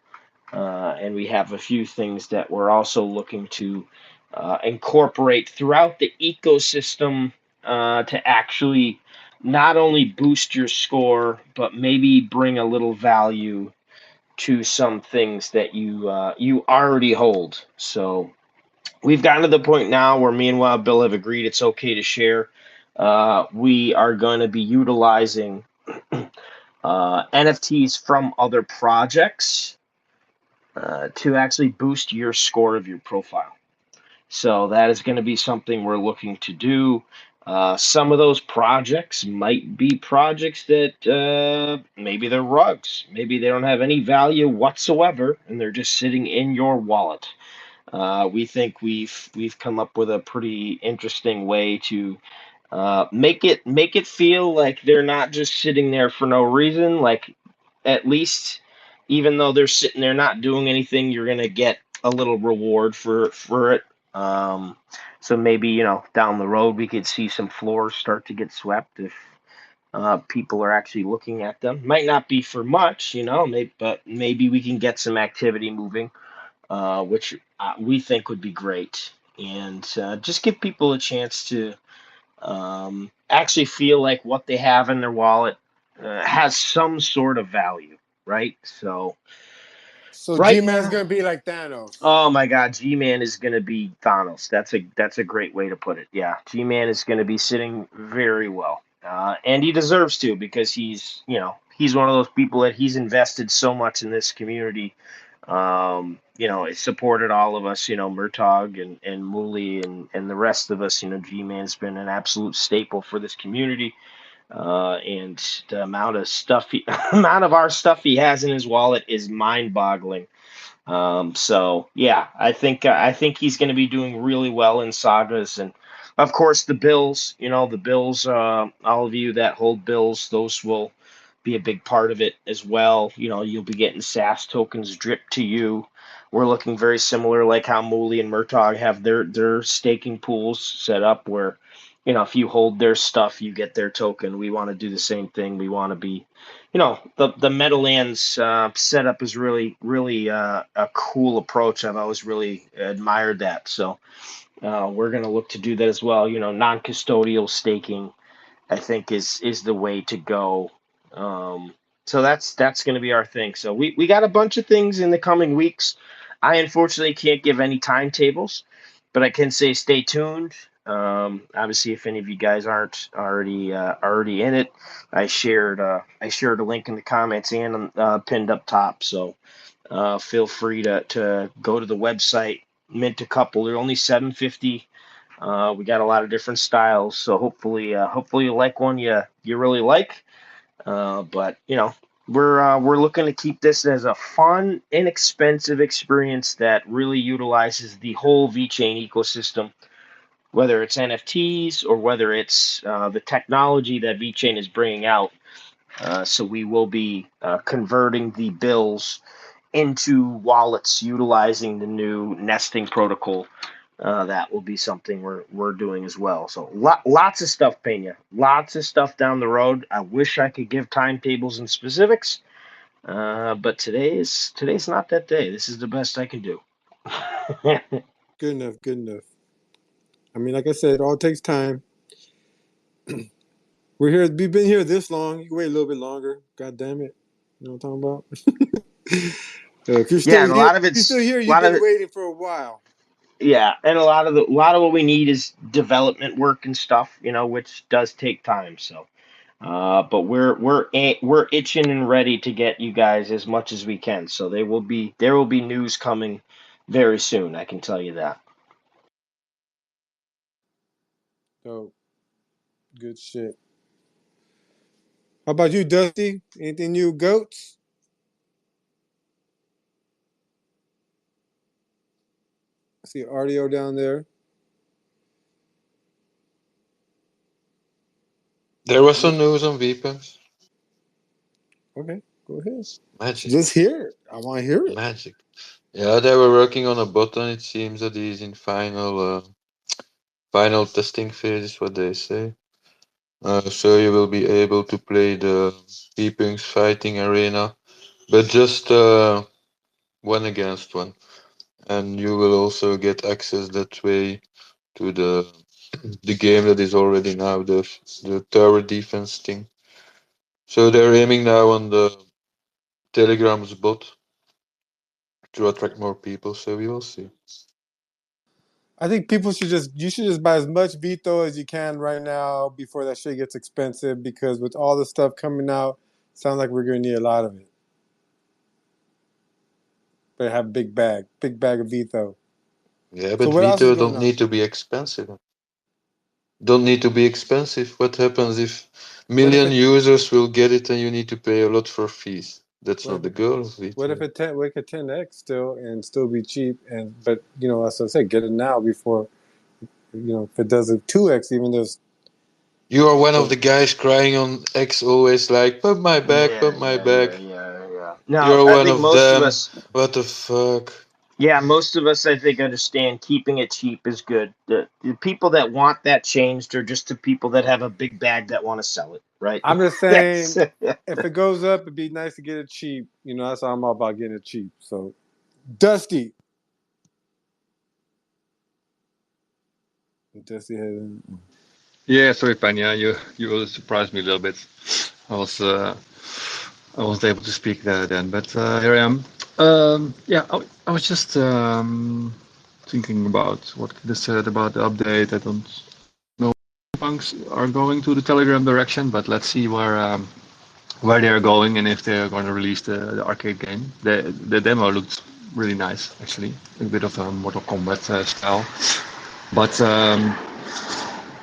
And we have a few things that we're also looking to incorporate throughout the ecosystem to actually not only boost your score, but maybe bring a little value to some things that you already hold. So we've gotten to the point now where me and Wild Bill have agreed it's okay to share. We are going to be utilizing NFTs from other projects to actually boost your score of your profile. So that is going to be something we're looking to do. Some of those projects might be projects that maybe they're rugs. Maybe they don't have any value whatsoever, and they're just sitting in your wallet. We think we've come up with a pretty interesting way to make it feel like they're not just sitting there for no reason. Like, at least, even though they're sitting there not doing anything, you're gonna get a little reward for it. Um, so maybe, down the road we could see some floors start to get swept if people are actually looking at them. Might not be for much, but maybe we can get some activity moving, which we think would be great, and just give people a chance to actually feel like what they have in their wallet has some sort of value, right? So So right G-Man's now, gonna be like Thanos. oh my God, G-Man is going to be Thanos. That's a great way to put it. Yeah, G-Man is going to be sitting very well, and he deserves to, because he's one of those people that he's invested so much in this community. It supported all of us, Murtog and Mooley and the rest of us. G-Man's been an absolute staple for this community. And the amount of stuff amount of our stuff he has in his wallet is mind-boggling. So yeah, I think he's going to be doing really well in sagas, and of course the bills. The bills. All of you that hold bills, those will be a big part of it as well. You'll be getting SAS tokens dripped to you. We're looking very similar, like how Mooley and Murtog have their staking pools set up, where if you hold their stuff, you get their token. We want to do the same thing. We want to be, the Meadowlands setup is really, really a cool approach. I've always really admired that. So we're going to look to do that as well. Non-custodial staking, I think, is the way to go. So that's going to be our thing. So we got a bunch of things in the coming weeks. I unfortunately can't give any timetables, but I can say stay tuned. Obviously, if any of you guys aren't already in it, I shared a link in the comments and pinned up top. So feel free to go to the website, mint a couple. They're only $7.50. We got a lot of different styles, so hopefully you like one you really like. But we're looking to keep this as a fun, inexpensive experience that really utilizes the whole VeChain ecosystem, whether it's NFTs or whether it's the technology that VeChain is bringing out. So we will be converting the bills into wallets utilizing the new nesting protocol. That will be something we're doing as well. So lots of stuff, Pena. Lots of stuff down the road. I wish I could give timetables and specifics, but today's not that day. This is the best I can do. Good enough. Good enough. I mean, like I said, it all takes time. We're here. We've been here this long. You can wait a little bit longer. God damn it. You know what I'm talking about? If you're Yeah, still and a here, lot of if you're still it's here, a you've lot of been it. waiting for a while. Yeah, and a lot of what we need is development work and stuff, which does take time. So. But we're itching and ready to get you guys as much as we can. So there will be news coming very soon. I can tell you that. So, good shit. How about you, Dusty? Anything new, goats? I see Artio down there. There was some news on VPens. Okay, go ahead. Magic. Just hear it. I want to hear it. Magic. Yeah, they were working on a button. It seems that he's in final testing phase, is what they say. So you will be able to play the VPU's fighting arena, but just one against one. And you will also get access that way to the game that is already now the tower defense thing. So they're aiming now on the Telegram's bot to attract more people. So we will see. I think you should just buy as much Vito as you can right now before that shit gets expensive, because with all the stuff coming out, sounds like we're gonna need a lot of it. But have a big bag of Vito. Yeah, So but what else is Vito going don't on? need to be expensive. Don't need to be expensive. What happens if What if million it users will get it and you need to pay a lot for fees? That's what not if the it goal of what Vito. if it we could 10x still and still be cheap, but as I said, get it now before if it does a 2x, even there's You are one of so the guys crying on X always like, pump my back, Yeah, pump my yeah, yeah, back. yeah, yeah. No, You're I one think of most of them. us. What the fuck? Yeah, most of us, I think, understand keeping it cheap is good. The people that want that changed are just the people that have a big bag that want to sell it, right? I'm just That's saying, if it goes up, it'd be nice to get it cheap. That's all I'm all about, getting it cheap. So, Dusty has. Yeah, sorry, Panya, you surprised me a little bit. I was I wasn't able to speak there then, but here I am. Yeah, I was just thinking about what they said about the update. I don't know if punks are going to the Telegram direction, but let's see where they are going and if they are going to release the arcade game. The demo looked really nice, actually, a bit of a Mortal Kombat style. But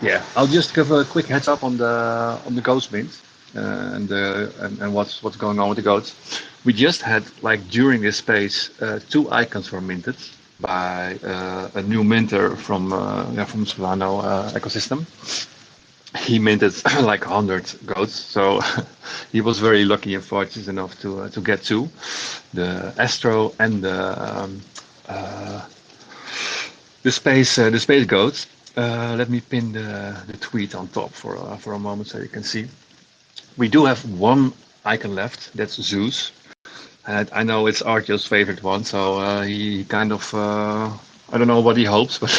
yeah, I'll just give a quick heads up on the ghost mint and what's going on with the goats. We just had like during this space two icons were minted by a new minter from Solano ecosystem. He minted like 100 goats, so he was very lucky and fortunate enough to get two, the Astro and uh, the space goats. Let me pin the tweet on top for a moment so you can see. We do have one icon left. That's Zeus. And I know it's Artio's favorite one, so he kind of I don't know what he hopes, but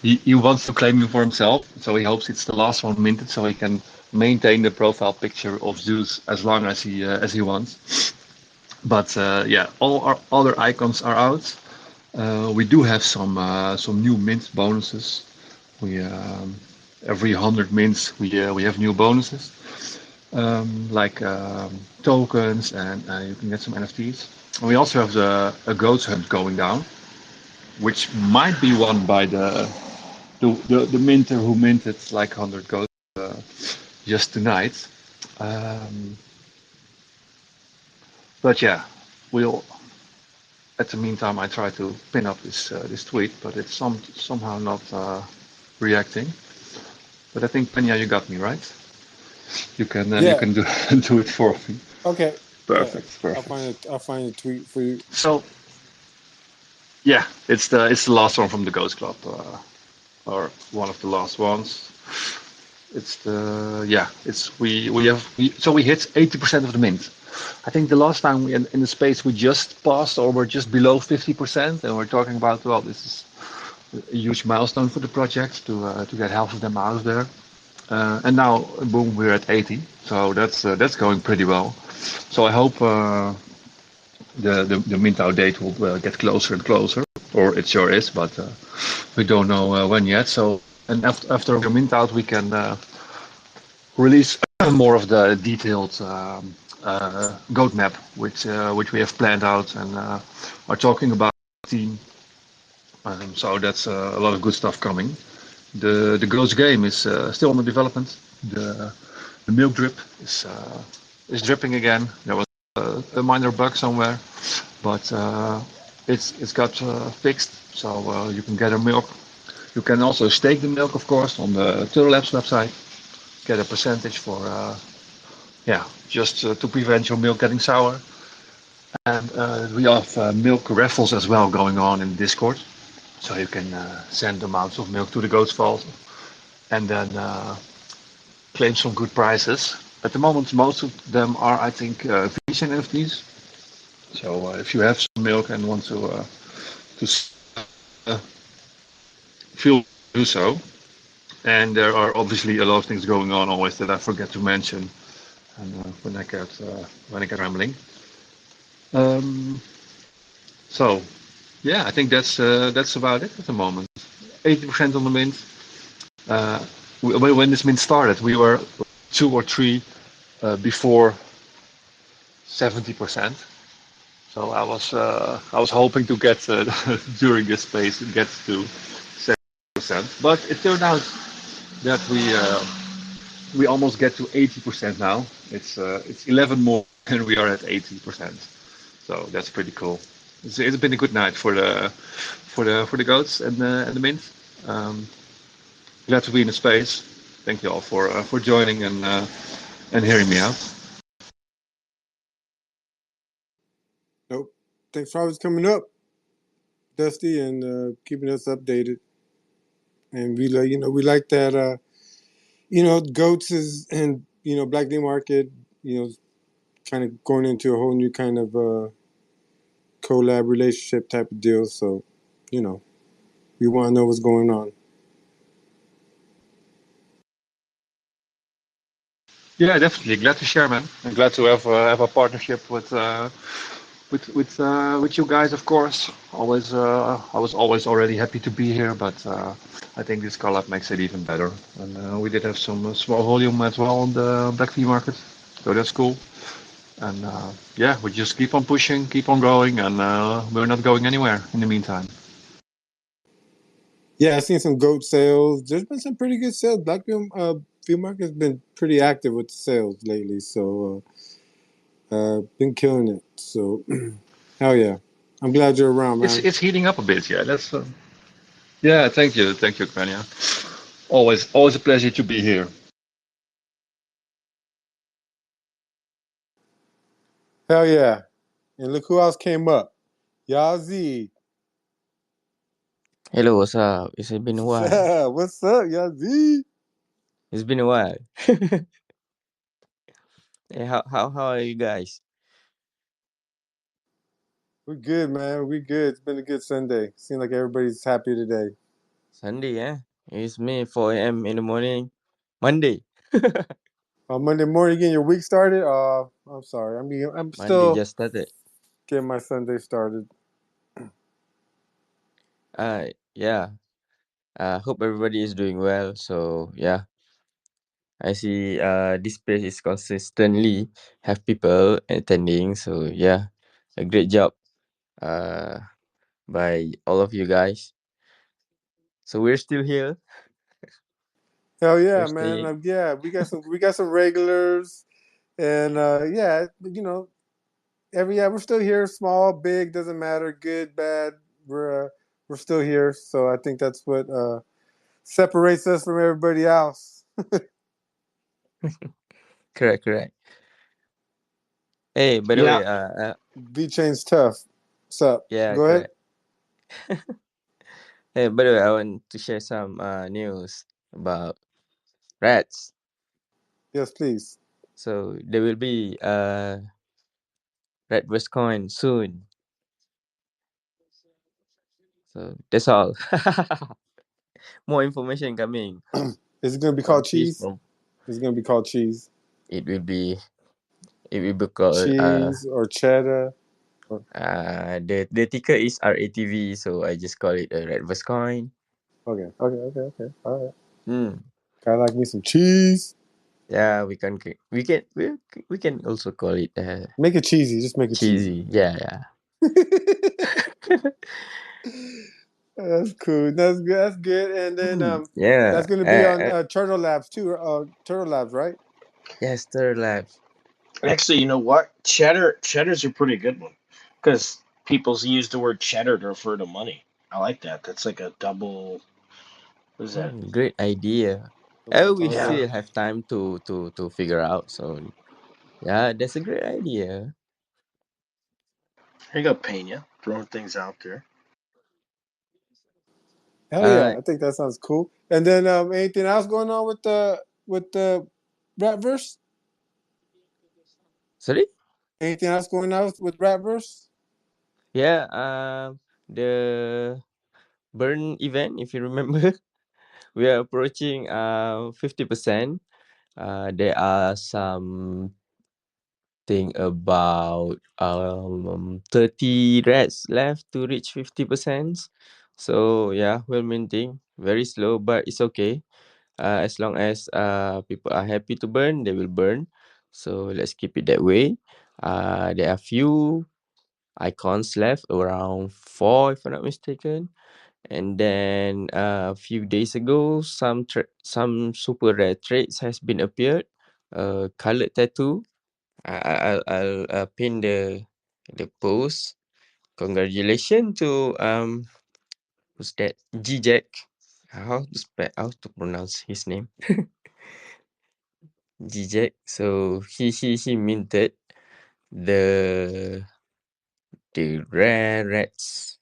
he wants to claim it for himself. So he hopes it's the last one minted, so he can maintain the profile picture of Zeus as long as he wants. But yeah, all our other icons are out. We do have some new mint bonuses. We every 100 mints we have new bonuses like tokens, and you can get some NFTs. And we also have a goats hunt going down, which might be won by the minter who minted like 100 goats just tonight. Um, but yeah, we'll. At the meantime, I try to pin up this tweet, but it's somehow not reacting. But I think Penya, you got me right. You Yeah. can do do it for me. Okay. Yeah. Perfect, perfect. I'll find a tweet for you. So yeah, it's the last one from the Ghost Club, or one of the last ones. It's the yeah. It's so we hit 80% of the mint. I think the last time we in the space we just passed or we're just below 50%, and we're talking about, well, this is a huge milestone for the project to get half of them out of there. And now, boom, we're at 80. So that's going pretty well. So I hope the mint out date will get closer and closer, or it sure is, but we don't know when yet. So, and after we're mint out, we can release more of the detailed goat map, which we have planned out and are talking about the team. So that's a lot of good stuff coming. The goats game is still under development. The milk drip is dripping again. There was a minor bug somewhere, but it's got fixed, so you can get a milk. You can also stake the milk, of course, on the Turtle Labs website. Get a percentage for yeah, just to prevent your milk getting sour. And we have milk raffles as well going on in Discord, so you can send amounts of milk to the goat's vault and then claim some good prizes. At the moment, most of them are, I think, Venetian NFTs. So if you have some milk and want to feel do so. And there are obviously a lot of things going on always that I forget to mention, and when I get rambling. Um, so yeah, I think that's about it at the moment. 80% on the mint. When this mint started, we were 2 or 3 before 70%. So I was hoping to get during this phase get to 70%, but it turned out that we almost get to 80% now. It's 11 more and we are at 80%. So that's pretty cool. It's been a good night for the goats and the mint. Glad to be in the space. Thank you all for joining and hearing me out. Nope. Thanks for always coming up, Dusty, and keeping us updated. And we like, we like that. Goats is and Black Day Market. Kind of going into a whole new kind of collab relationship type of deal. So, we want to know what's going on. Yeah, definitely. Glad to share, man. And glad to have a partnership with you guys, of course. Always, I was always already happy to be here, but I think this collab makes it even better. And we did have some small volume as well on the Black Fee market, so that's cool. And yeah, we just keep on pushing, keep on growing, and we're not going anywhere in the meantime. Yeah, I've seen some goat sales. There's been some pretty good sales. Black Fee market has been pretty active with the sales lately, so been killing it. So, hell yeah. I'm glad you're around, man. It's heating up a bit, yeah. That's yeah. Thank you, Kenya. Always a pleasure to be here. Hell yeah. And look who else came up. Yazzie. Hello, what's up? It's been a while. What's up, Yazzie? It's been a while. Hey, how are you guys? We're good, man. We good. It's been a good Sunday. Seems like everybody's happy today. Sunday, eh? It's me, 4 a.m. in the morning. Monday. On Monday morning, getting your week started? I'm sorry. I'm Monday still just started. getting my Sunday started. Yeah. Hope everybody is doing well. So yeah, I see this page is consistently have people attending. So yeah, a great job by all of you guys. So we're still here. Hell yeah, We're man. staying. Yeah, we got some regulars, and yeah, we're still here. Small, big, doesn't matter. Good, bad. We're still here. So I think that's what separates us from everybody else. Correct. Hey, by the Yeah. way, VeChain's tough. What's up? yeah, Go ahead. correct. Hey, by the way, I want to share some news about rats. Yes, please. So there will be rat West coin soon. So that's all. More information coming. Is it gonna be One called piece cheese? from Is it gonna be called cheese? it will be called Cheese or cheddar? Or, the ticker is RATV, so I just call it a rat West coin. okay. All right. Hmm. I like me some cheese. Yeah, we can also call it Make it cheesy. Just make it cheesy. cheesy. Yeah. That's cool. That's good. That's good. And then Yeah. that's gonna be on Turtle Labs too. Turtle Labs, right? Yes, third life. Actually, you know what? Cheddar's a pretty good one because people use the word cheddar to refer to money. I like that. That's like a double. What is that? Great idea. Double We Yeah. entendre. still have time to figure out. So yeah, that's a great idea. Here you go, Pena, throwing things out there. Hell Uh, yeah, I think that sounds cool. And then anything else going on with the Rapverse? sorry. Anything else going on with Rapverse? Yeah. The burn event, if you remember, we are approaching 50%. There are some thing about 30 rats left to reach 50%. So yeah, we're minting. very slow, but it's okay. As long as people are happy to burn, they will burn. So let's keep it that way. There are few icons left, around 4 if I'm not mistaken. And then a few days ago, some super rare traits has been appeared. Colored tattoo. I'll pin the post. Congratulations to who's that? G-Jack. How to pronounce his name? G-Jack. So he minted the rare rats.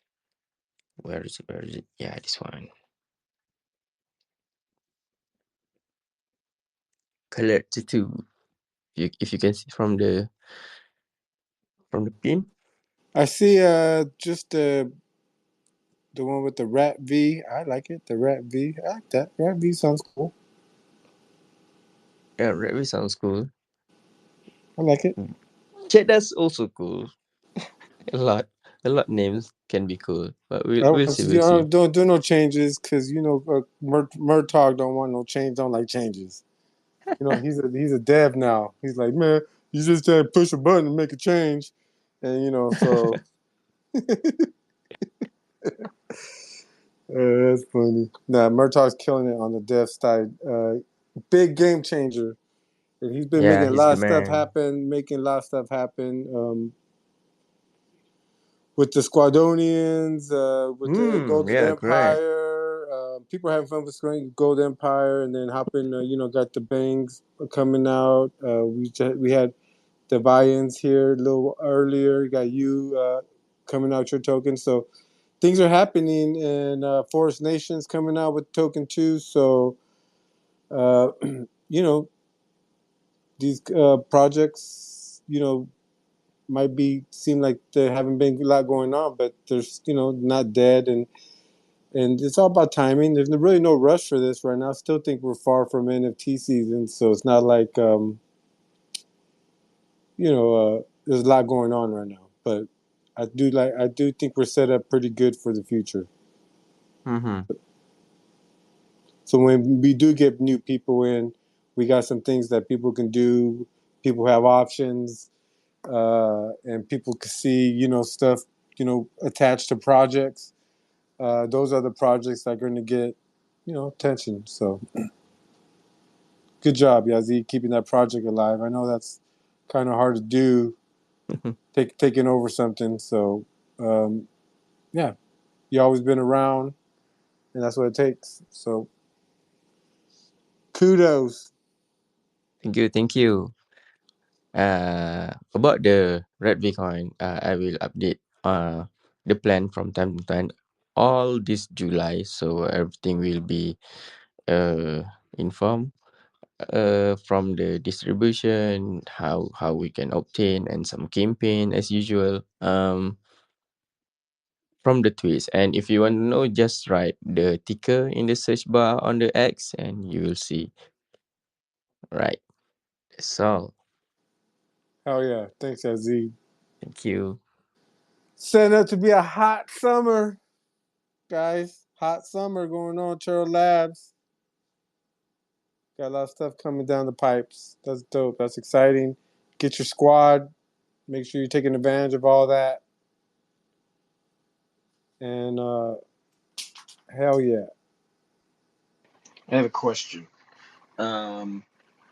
Where is it? Where is it? Yeah, this one. Colored tattoo. If you can see from the pin. I see just the one with the rat V. I like it. The rat V. I like that. Rat V sounds cool. Yeah, Rabbit sounds cool. I like it. Cheddar's also cool. A lot names can be cool, but we'll see. We'll see. Don't do no changes because Murtaugh don't want no change. Don't like changes. He's a dev now. He's like, man, you just push a button and make a change, and so that's funny. Nah, Murtaugh's killing it on the dev side. Big game changer. And he's been Yeah, making a he's lot the of stuff man. happen. With the Squadronians, with the Golden Yeah, correct. Empire. People are having fun with Gold Empire, and then hopping, got the bangs coming out. We had the buy-ins here a little earlier. You got you coming out your token. So things are happening, and Forest Nation's coming out with token too. So, these projects, might seem like there haven't been a lot going on, but there's not dead, and it's all about timing. There's really no rush for this right now. I still think we're far from NFT season, so it's not like there's a lot going on right now. But I do think we're set up pretty good for the future. Mm-hmm. So when we do get new people in, we got some things that people can do. People have options, and people can see stuff attached to projects. Those are the projects that are going to get attention. So good job, Yazzie, keeping that project alive. I know that's kind of hard to do, taking over something. So yeah, you always been around, and that's what it takes. So kudos. Thank you. About the red Bitcoin, I will update the plan from time to time all this July, so everything will be informed from the distribution, how we can obtain, and some campaign as usual from the tweets. And if you want to know, just write the ticker in the search bar on the X and you will see. Right, that's all. Hell yeah. Thanks, Yazzie. Thank you. Setting up to be a hot summer, guys. Hot summer going on, Churro Labs. Got a lot of stuff coming down the pipes. That's dope. That's exciting. Get your squad. Make sure you're taking advantage of all that. And hell yeah. I have a question.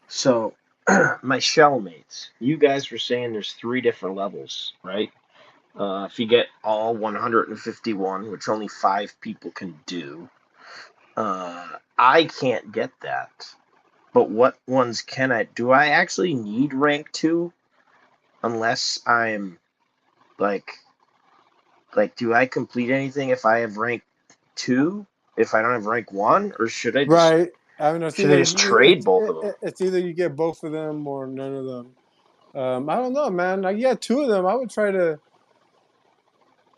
So my shellmates, you guys were saying there's 3 different levels, right? If you get all 151, which only 5 people can do, I can't get that. But what ones can I? Do I actually need rank 2 unless I'm like do I complete anything if I have rank 2? If I don't have rank 1, or should I just Right. I mean, trade both of them? it's either you get both of them or none of them. I don't know, man. Like, yeah, 2 of them. I would try to.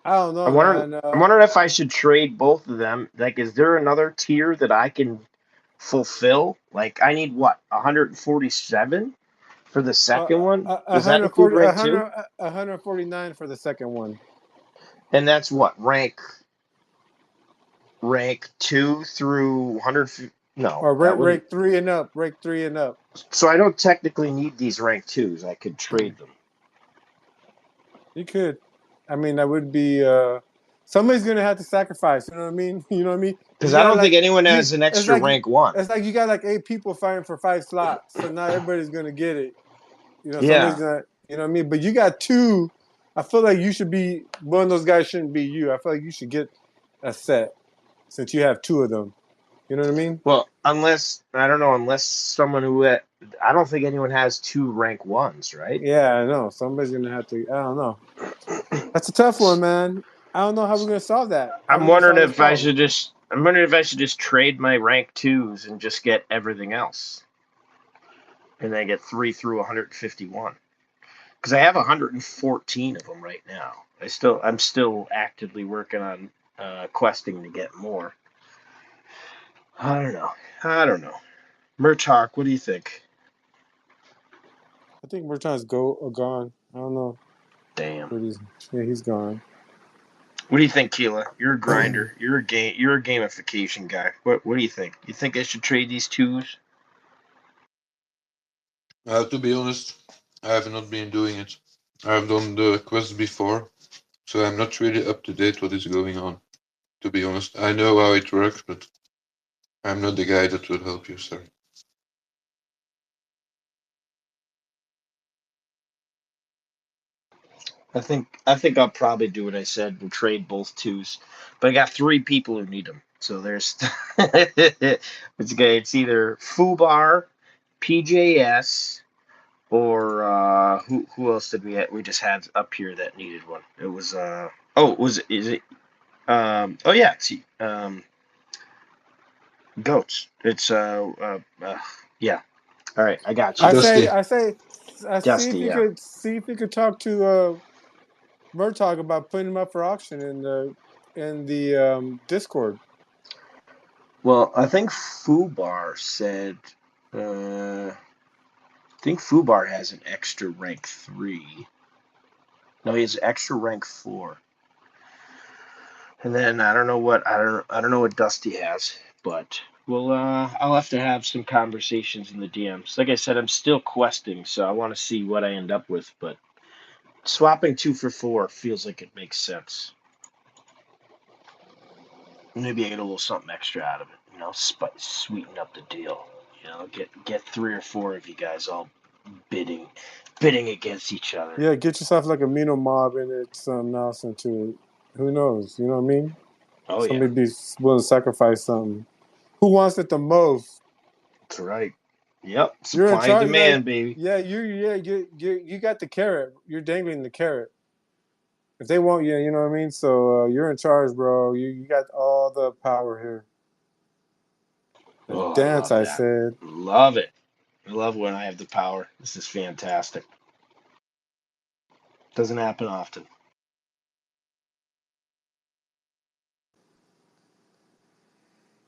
I don't know, man. I'm wondering if I should trade both of them. Like, is there another tier that I can fulfill? Like, I need what, 147 for the second one? Does that include 140, rank 2? 149 for the second one. And that's what rank rank 2 through 100. No, Or that wouldn't. rank 3 and up. Rank 3 and up. So I don't technically need these rank 2s. I could trade them. You could. I mean, that would be. Somebody's gonna have to sacrifice. You know what I mean? You know what I mean? Because I don't think anyone has an It's extra like rank 1. it's like you got like 8 people fighting for 5 slots, so not everybody's gonna get it. You know, Yeah. somebody's gonna. You know what I mean? But you got 2. I feel like you should be one of those guys. Shouldn't be you. I feel like you should get a set since you have 2 of them. You know what I mean? Well, unless someone who I don't think anyone has 2 rank 1s, right? Yeah, I know. Somebody's gonna have to. I don't know. That's a tough one, man. I don't know how we're gonna solve that. I'm wondering if I should just trade my rank 2s and just get everything else, and then get 3 through 151. Because I have 114 of them right now. I'm still actively working on questing to get more. I don't know. Murtalk, what do you think? I think Merton's gone. I don't know. Damn. He's gone. What do you think, Keela? You're a grinder. You're a gamification guy. What do you think? You think I should trade these 2s? To be honest, I have not been doing it. I've done the quests before, so I'm not really up to date what is going on. To be honest, I know how it works, but I'm not the guy that will help you, sir. I think I'll probably do what I said and trade both 2s. But I got 3 people who need them. So there's it's either Fubar, PJS, or who else did we just had up here that needed one? It was goats. It's yeah. All right, I got you. Dusty. I say, Dusty, yeah. see if you could talk to Murtalk about putting him up for auction in the Discord. Well, I think Fubar said. I think Fubar has an extra rank 3. No, he has extra rank 4. And then I don't know what Dusty has, but I'll have to have some conversations in the DMs. Like I said, I'm still questing, so I want to see what I end up with. But swapping 2 for 4 feels like it makes sense. Maybe I get a little something extra out of it. You know, sweeten up the deal. You know, get 3 or 4 of you guys all bidding against each other. Yeah, get yourself like a Mino mob and it's something else into it. Who knows? You know what I mean? Oh, Somebody be willing to sacrifice something. Who wants it the most? That's right. Yep. You're in Supply and charge, demand, baby. Yeah, you got the carrot. You're dangling the carrot. If they want you, you know what I mean? So you're in charge, bro. You got all the power here. Oh, Dance, I I love that. said. Love it. I love when I have the power. This is fantastic. Doesn't happen often.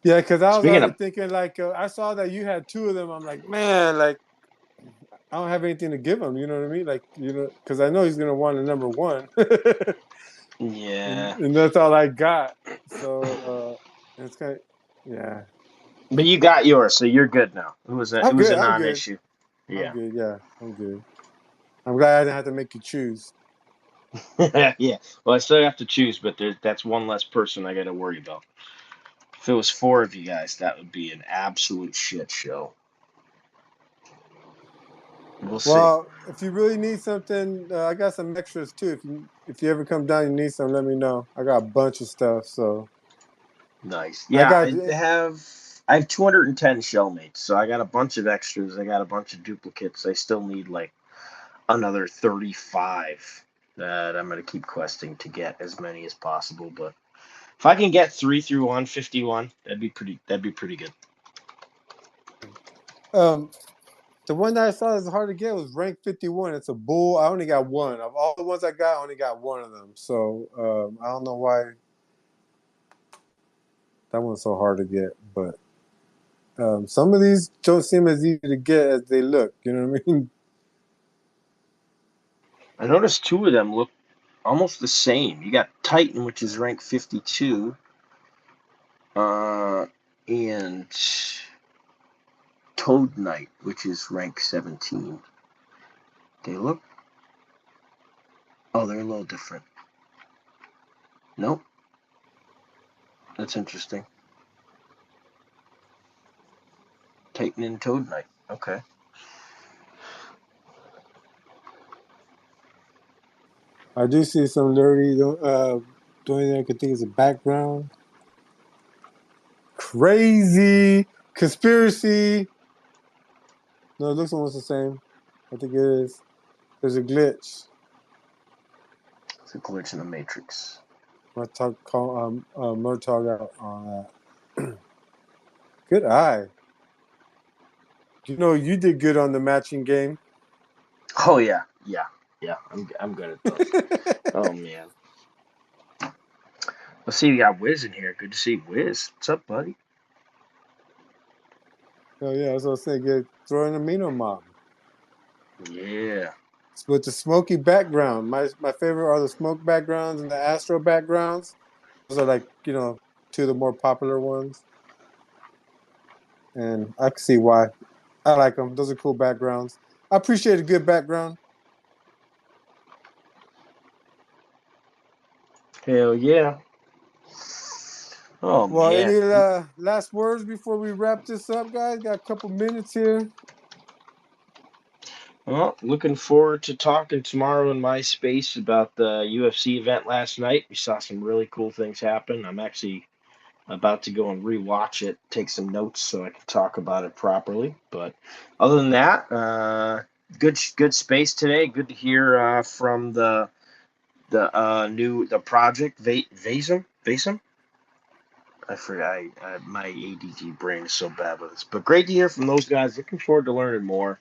Yeah, because I was Speaking already of, thinking, like, I saw that you had 2 of them. I'm like, man, like, I don't have anything to give him. You know what I mean? Like, you know, because I know he's going to want a number 1. yeah. And that's all I got. So it's kind of, yeah. But you got yours, so you're good now. It was a I'm good. non-issue. I'm Yeah. good. Yeah, I'm good. I'm glad I didn't have to make you choose. Yeah. Well, I still have to choose, but that's one less person I got to worry about. If it was 4 of you guys, that would be an absolute shit show. We'll see. Well, if you really need something, I got some extras too. If you ever come down and you need some, let me know. I got a bunch of stuff. So Nice. Yeah, I I have 210 shellmates, so I got a bunch of extras. I got a bunch of duplicates. I still need like another 35 that I'm gonna keep questing to get as many as possible. But if I can get 3 through 151, that'd be pretty good. The one that I saw is hard to get was rank 51. It's a bull. I only got 1 of all the ones I got. I only got 1 of them. So I don't know why that one's so hard to get, but some of these don't seem as easy to get as they look. You know what I mean? I noticed 2 of them look almost the same. You got Titan, which is rank 52. And Toad Knight, which is rank 17. They look. Oh, they're a little different. Nope. That's interesting. Titan and Toad Knight. Okay. I do see some nerdy doing there. I could think it's a background. Crazy conspiracy. No, it looks almost the same. I think it is. There's a glitch. It's a glitch in the Matrix. Murtaugh out on that. Good eye. You know, you did good on the matching game. Oh yeah. I'm good at those. Oh man. Let's see, we got Wiz in here. Good to see Wiz. What's up, buddy? Oh yeah, that's what I was saying. Get throw an amino mob. Yeah. With the smoky background. My favorite are the smoke backgrounds and the astro backgrounds. Those are like, you know, two of the more popular ones. And I can see why. I like them. Those are cool backgrounds. I appreciate a good background. Hell yeah. Oh Well, man. any last words before we wrap this up, guys? Got a couple minutes here. Well, looking forward to talking tomorrow in my space about the UFC event last night. We saw some really cool things happen. I'm actually about to go and rewatch it, take some notes so I can talk about it properly. But other than that, good space today. Good to hear from the project Vasum. I forgot. My ADD brain is so bad with this, but great to hear from those guys. Looking forward to learning more.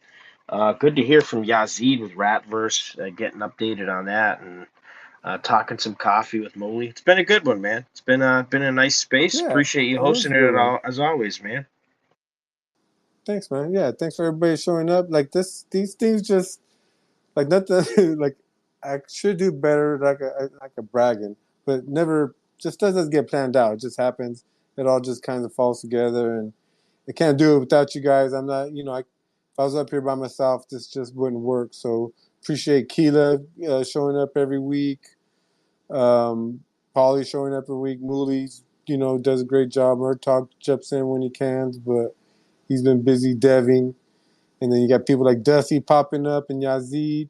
Good to hear from Yazid with Ratverse, getting updated on that, and talking some coffee with Molly. It's been a good one, man. It's been a nice space. Yeah, Appreciate you it was hosting a good it one. all as always, man. Thanks, man. Yeah, thanks for everybody showing up. Like these things just like nothing. Like I should do better. Like a bragging, but never. Just doesn't get planned out. It just happens. It all just kind of falls together, and I can't do it without you guys. I'm not. You know, if I was up here by myself, this just wouldn't work. So appreciate Keela showing up every week. Paulie showing up every week. Mooley, you know, does a great job. Murtaugh jumps in when he can, but he's been busy deving. And then you got people like Dusty popping up and Yazid.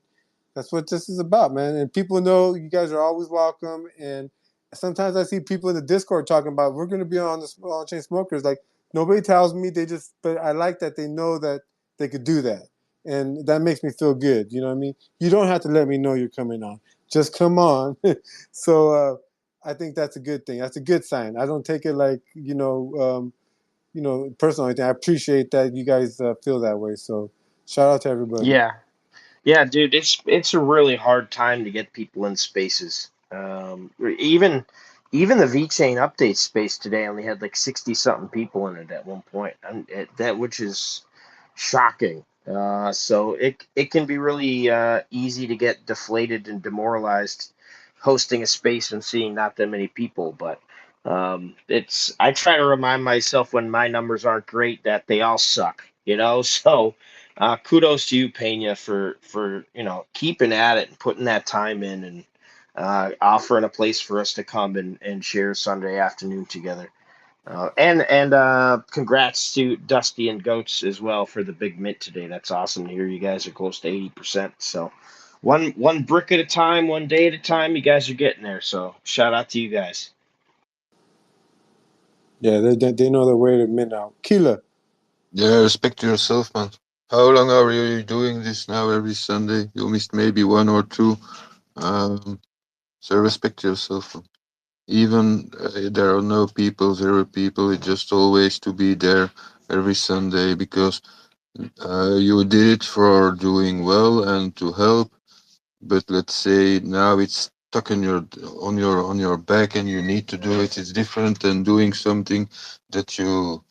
That's what this is about, man. And people know you guys are always welcome. And sometimes I see people in the Discord talking about we're going to be on the OnChainSmokerz. Like nobody tells me. But I like that they know that they could do that, and that makes me feel good. You know what I mean? You don't have to let me know you're coming on. Just come on. So I think that's a good thing. That's a good sign. I don't take it like personal. I appreciate that you guys feel that way. So shout out to everybody. Yeah, yeah, dude. It's a really hard time to get people in spaces. Even the VChain update space today only had like 60 something people in it at one point, and that which is shocking. So it can be really easy to get deflated and demoralized hosting a space and seeing not that many people. But it's I try to remind myself when my numbers aren't great that they all suck. So kudos to you, Pena, for keeping at it and putting that time in and offering a place for us to come and share Sunday afternoon together. And congrats to Dusty and Goats as well for the big mint today. That's awesome to hear. You guys are close to 80%. So one brick at a time, one day at a time. You guys are getting there. So shout out to you guys. Yeah, they know their way to midnight. Keela. Yeah, respect yourself, man. How long are you doing this now every Sunday? You missed maybe one or two. So respect yourself, man. Even there are no people, zero people. It's just always to be there every Sunday because you did it for doing well and to help. But let's say now it's stuck on your back and you need to do it. It's different than doing something that you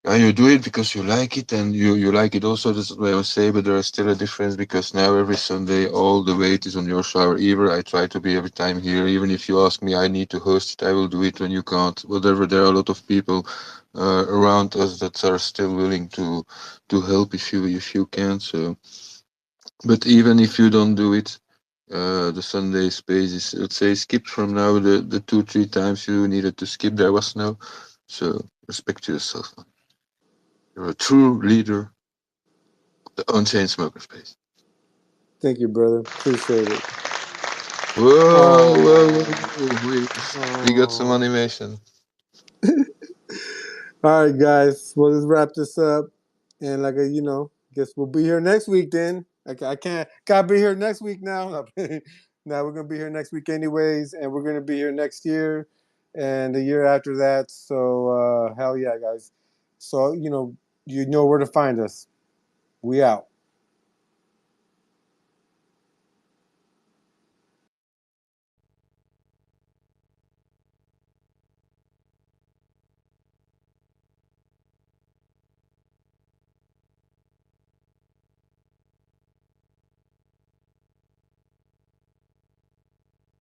And you do it because you like it, and you like it also. That's what I would say. But there is still a difference because now every Sunday all the weight is on your shower. Either I try to be every time here. Even if you ask me, I need to host it. I will do it when you can't. Whatever. There are a lot of people around us that are still willing to help if you can. So, but even if you don't do it, the Sunday space is, let's say, skipped from now. The 2 3 times you needed to skip, there was no. So respect to yourself. You're a true leader. The OnChainSmokerz space. Thank you, brother. Appreciate it. Whoa, whoa, whoa, Oh, whoa. We got some oh. animation. All right, guys. Well, let's wrap this up. And like guess we'll be here next week then. I can't gotta be here next week now. Now we're gonna be here next week anyways, and we're gonna be here next year and the year after that. So hell yeah, guys. So you know where to find us. We out.